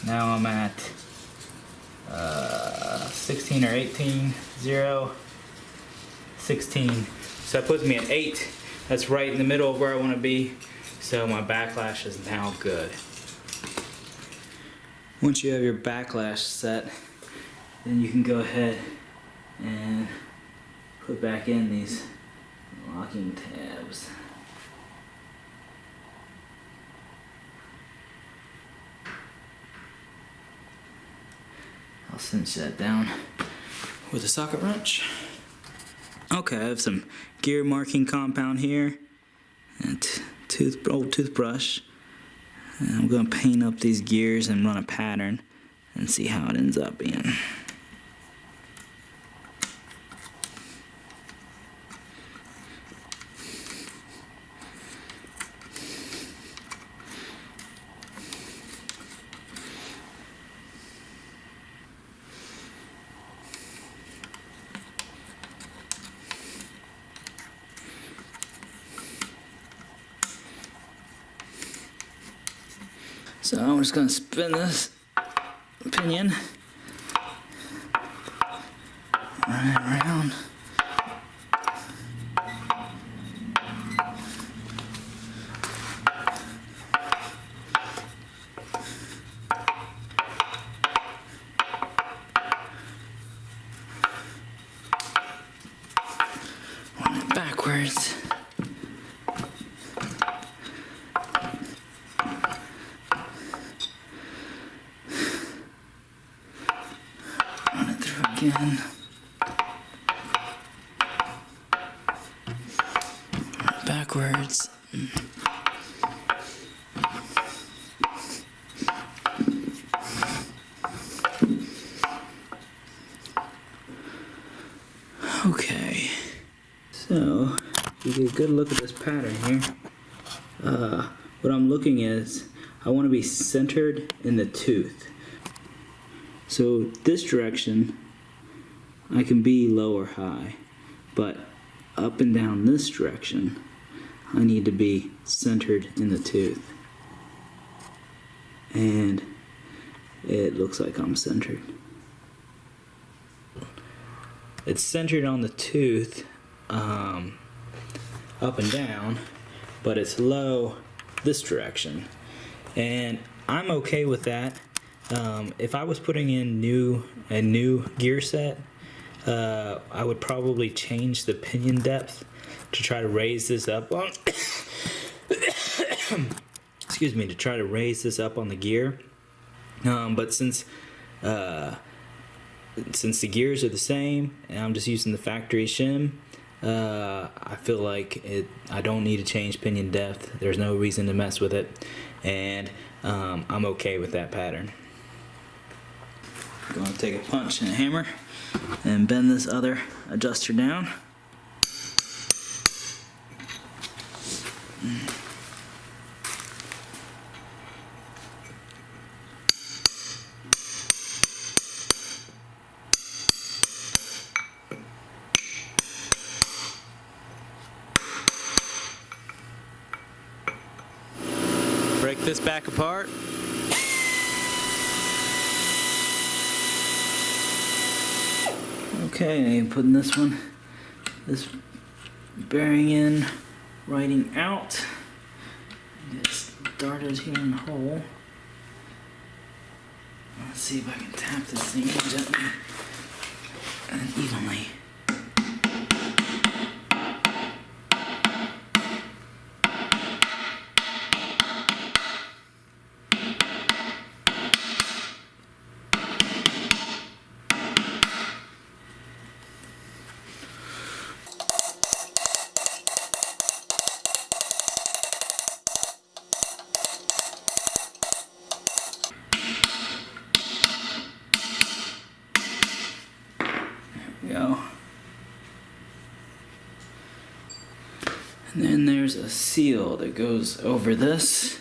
Now I'm at 16 or 18, 0, 16. So that puts me at 8. That's right in the middle of where I want to be. So my backlash is now good. Once you have your backlash set, then you can go ahead and put back in these locking tabs. I'll cinch that down with a socket wrench. Okay, I have some gear marking compound here and old toothbrush. And I'm going to paint up these gears and run a pattern and see how it ends up being. So I'm just going to spin this pinion right around backwards. Run it through again. Backwards. Okay, so you get a good look at this pattern here. What I'm looking at is I want to be centered in the tooth. So this direction I can be low or high, but up and down this direction I need to be centered in the tooth. And it looks like I'm centered. It's centered on the tooth, up and down, but it's low this direction. And I'm okay with that. If I was putting in a new gear set, I would probably change the pinion depth to try to raise this up on excuse me, to try to raise this up on the gear. But since the gears are the same and I'm just using the factory shim, I feel like I don't need to change pinion depth. There's no reason to mess with it, and I'm okay with that pattern. I'm going to take a punch and a hammer and bend this other adjuster down. Break this back apart. Okay, I'm putting this this bearing in, writing out. Get started here in the hole. Let's see if I can tap this thing gently and evenly. Go. And then there's a seal that goes over this.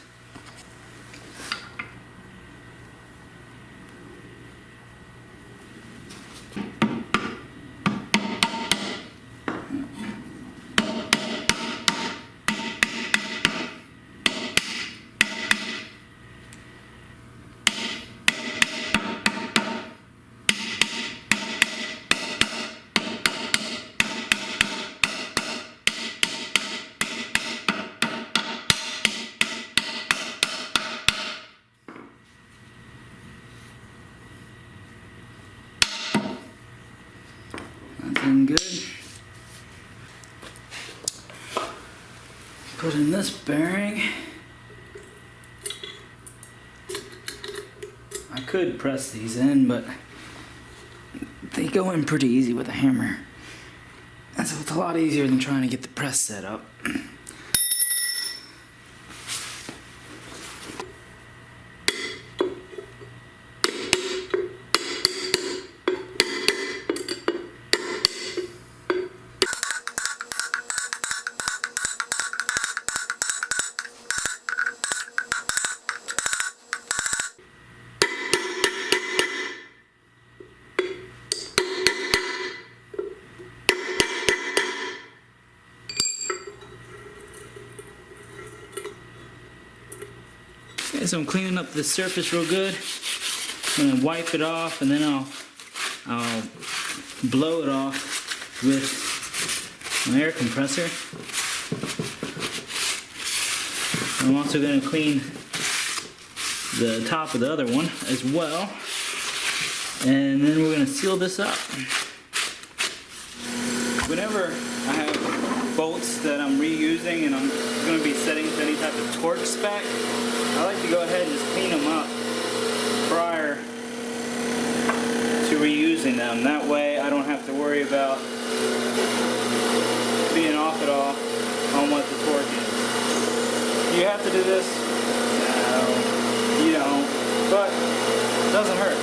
Nothing good. Put in this bearing. I could press these in, but they go in pretty easy with a hammer. And so it's a lot easier than trying to get the press set up. Okay, so I'm cleaning up the surface real good. I'm gonna wipe it off, and then I'll blow it off with my air compressor. I'm also gonna clean the top of the other one as well, and then we're gonna seal this up. Whenever I have bolts that I'm reusing and I'm going to be setting to any type of torque spec, I like to go ahead and just clean them up prior to reusing them. That way I don't have to worry about being off at all on what the torque is. Do you have to do this? No, you don't, but it doesn't hurt.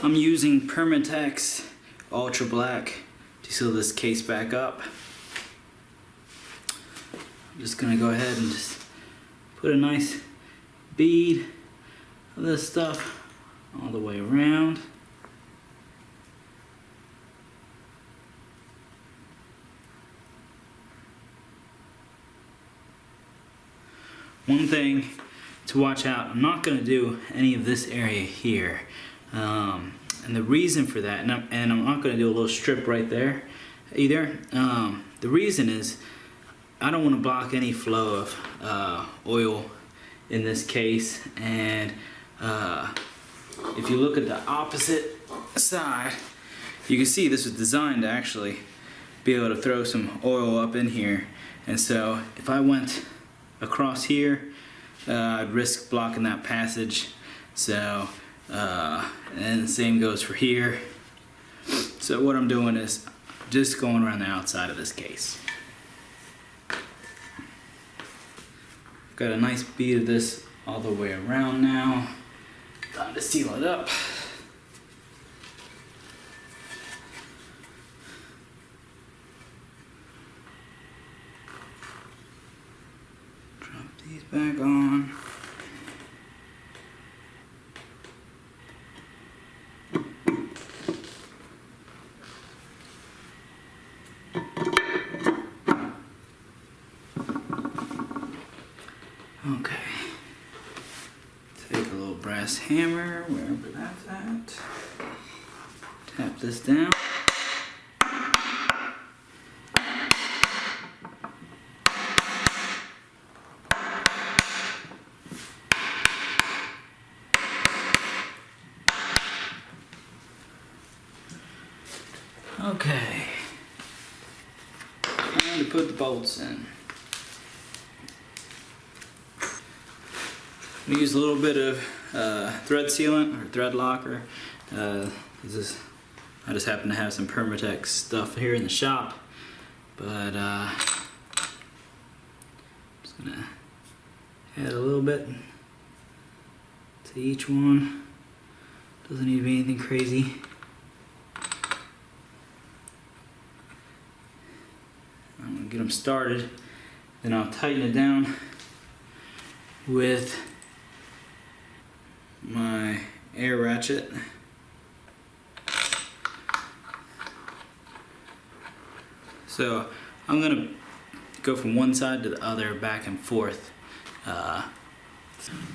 I'm using Permatex Ultra Black to seal this case back up. I'm just gonna go ahead and just put a nice bead of this stuff all the way around. One thing to watch out, I'm not going to do any of this area here. And the reason for that, and I'm not going to do a little strip right there either. The reason is I don't want to block any flow of oil in this case. And if you look at the opposite side, you can see this was designed to actually be able to throw some oil up in here. And so if I went across here, I'd risk blocking that passage. So, and the same goes for here. So what I'm doing is just going around the outside of this case. Got a nice bead of this all the way around now. Time to seal it up. These back on. Okay. Take a little brass hammer, wherever that's at. Tap this down. Okay, time to put the bolts in. We use a little bit of thread sealant or thread locker. I just happen to have some Permatex stuff here in the shop, but I'm just gonna add a little bit to each one. Doesn't need to be anything crazy. I'm going to get them started, then I'll tighten it down with my air ratchet. So I'm going to go from one side to the other, back and forth,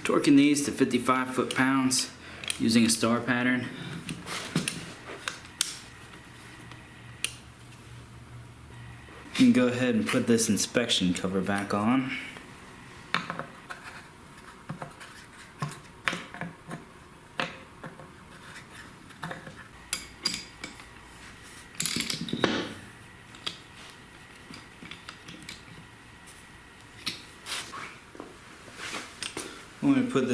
torquing these to 55 foot-pounds using a star pattern. You can go ahead and put this inspection cover back on. I'm going to put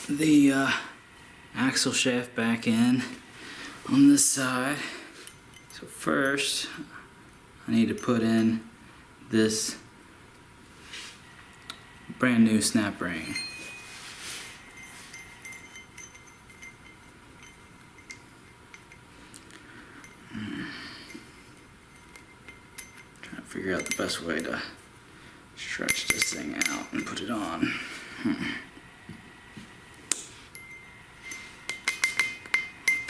the axle shaft back in on this side. So first, I need to put in this brand new snap ring. Trying to figure out the best way to stretch this thing out and put it on. I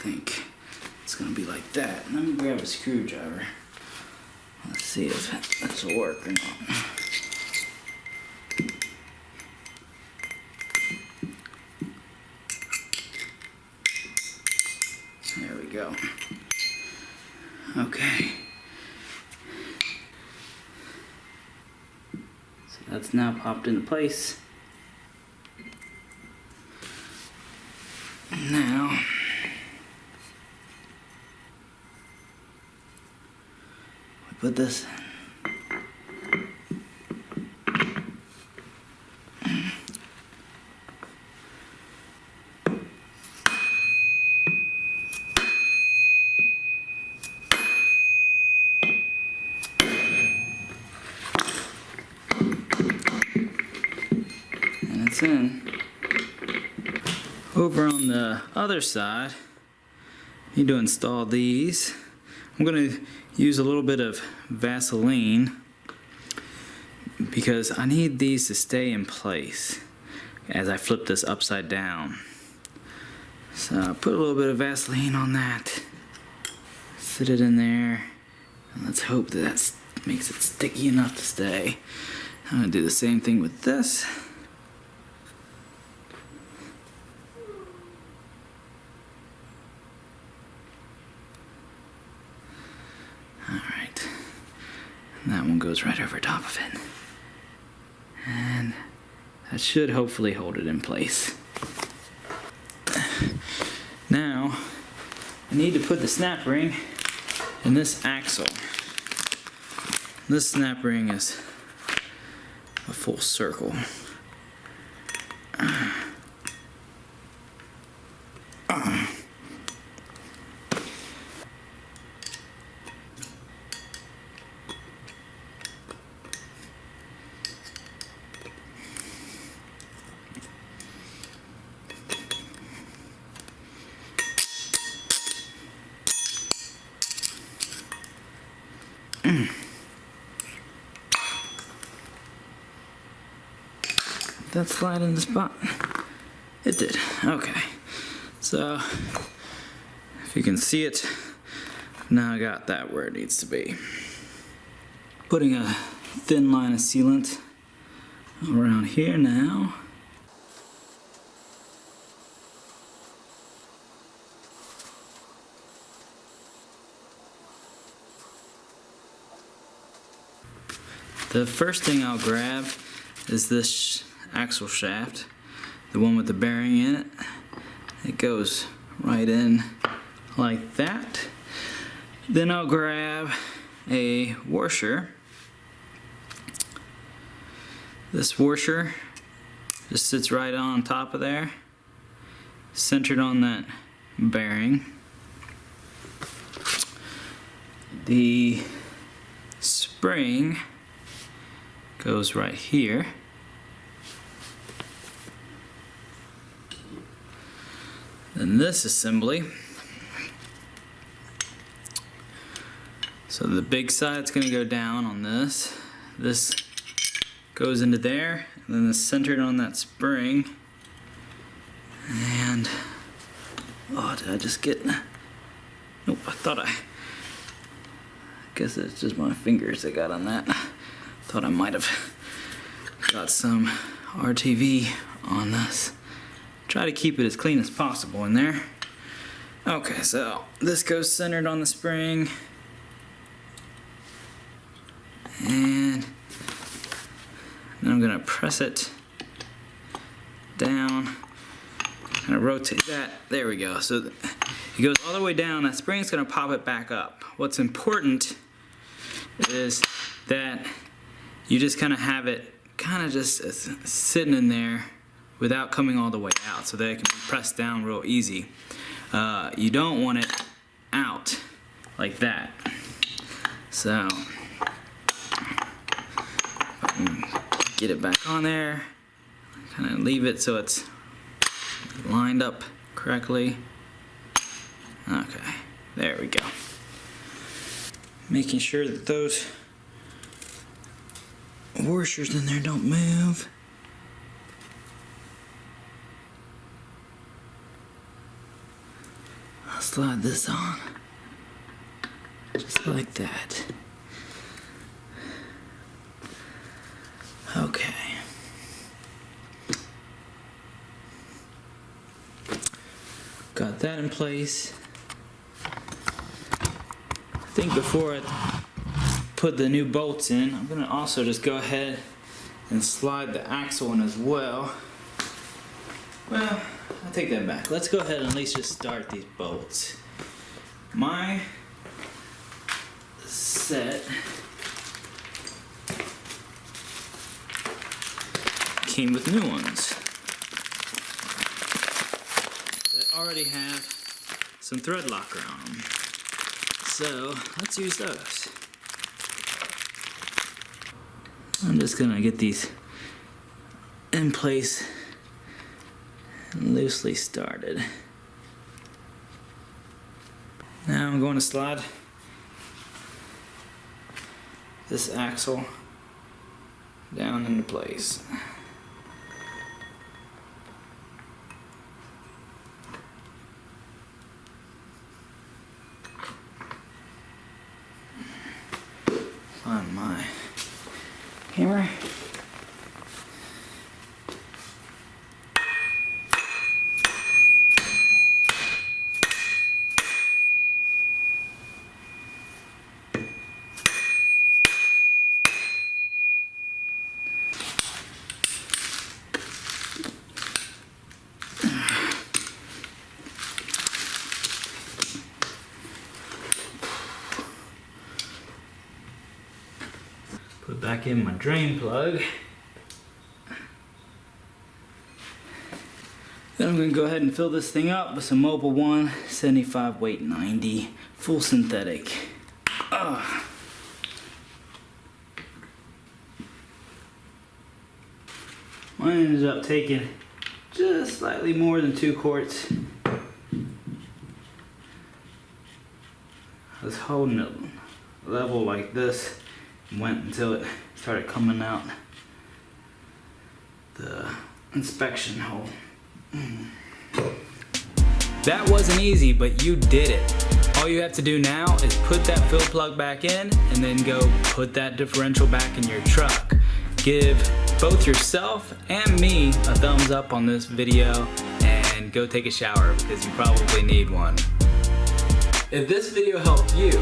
think it's gonna be like that. Let me grab a screwdriver. Let's see if this will work or not. There we go. Okay. So that's now popped into place. Now put this. And it's in. Over on the other side, I need to install these. I'm going to use a little bit of Vaseline because I need these to stay in place as I flip this upside down. So I'll put a little bit of Vaseline on that, sit it in there, and let's hope that that makes it sticky enough to stay. I'm going to do the same thing with this. Alright, and that one goes right over top of it. And that should hopefully hold it in place. Now, I need to put the snap ring in this axle. This snap ring is a full circle. That slide in the spot? It did. Okay. So, if you can see it, now I got that where it needs to be. Putting a thin line of sealant around here now. The first thing I'll grab is this axle shaft, the one with the bearing in it. It goes right in like that. Then I'll grab a washer. This washer just sits right on top of there, centered on that bearing. The spring goes right here. Then this assembly, so the big side's going to go down on this. This goes into there, and then it's centered on that spring. And oh, did I just get? Nope, I guess it's just my fingers that got on that. Thought I might have got some RTV on this. Try to keep it as clean as possible in there. Okay, so this goes centered on the spring. And then I'm gonna press it down. Kind of rotate that. There we go. So it goes all the way down. That spring's gonna pop it back up. What's important is that you just kind of have it kind of just sitting in there without coming all the way out, so that it can be pressed down real easy. You don't want it out like that. So if I can get it back on there, kind of leave it so it's lined up correctly. Okay, there we go. Making sure that those washers in there don't move. I'll slide this on just like that. Okay. Got that in place. I think before I put the new bolts in, I'm going to also just go ahead and slide the axle in as well. Well, I'll take that back. Let's go ahead and at least just start these bolts. My set came with new ones that already have some thread locker on them. So let's use those. I'm just gonna get these in place and loosely started. Now I'm going to slide this axle down into place. Find my hammer. Put back in my drain plug. Then I'm going to go ahead and fill this thing up with some Mobil 1 75 weight 90 full synthetic. Mine ended up taking just slightly more than 2 quarts. I was holding it level like this. Went until it started coming out the inspection hole. That wasn't easy, but you did it. All you have to do now is put that fill plug back in and then go put that differential back in your truck. Give both yourself and me a thumbs up on this video and go take a shower because you probably need one. If this video helped you,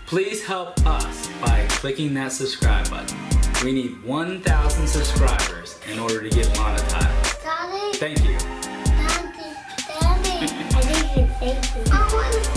please help us by clicking that subscribe button. We need 1,000 subscribers in order to get monetized.
Daddy?
Thank you.
Daddy, I need to thank you. I want to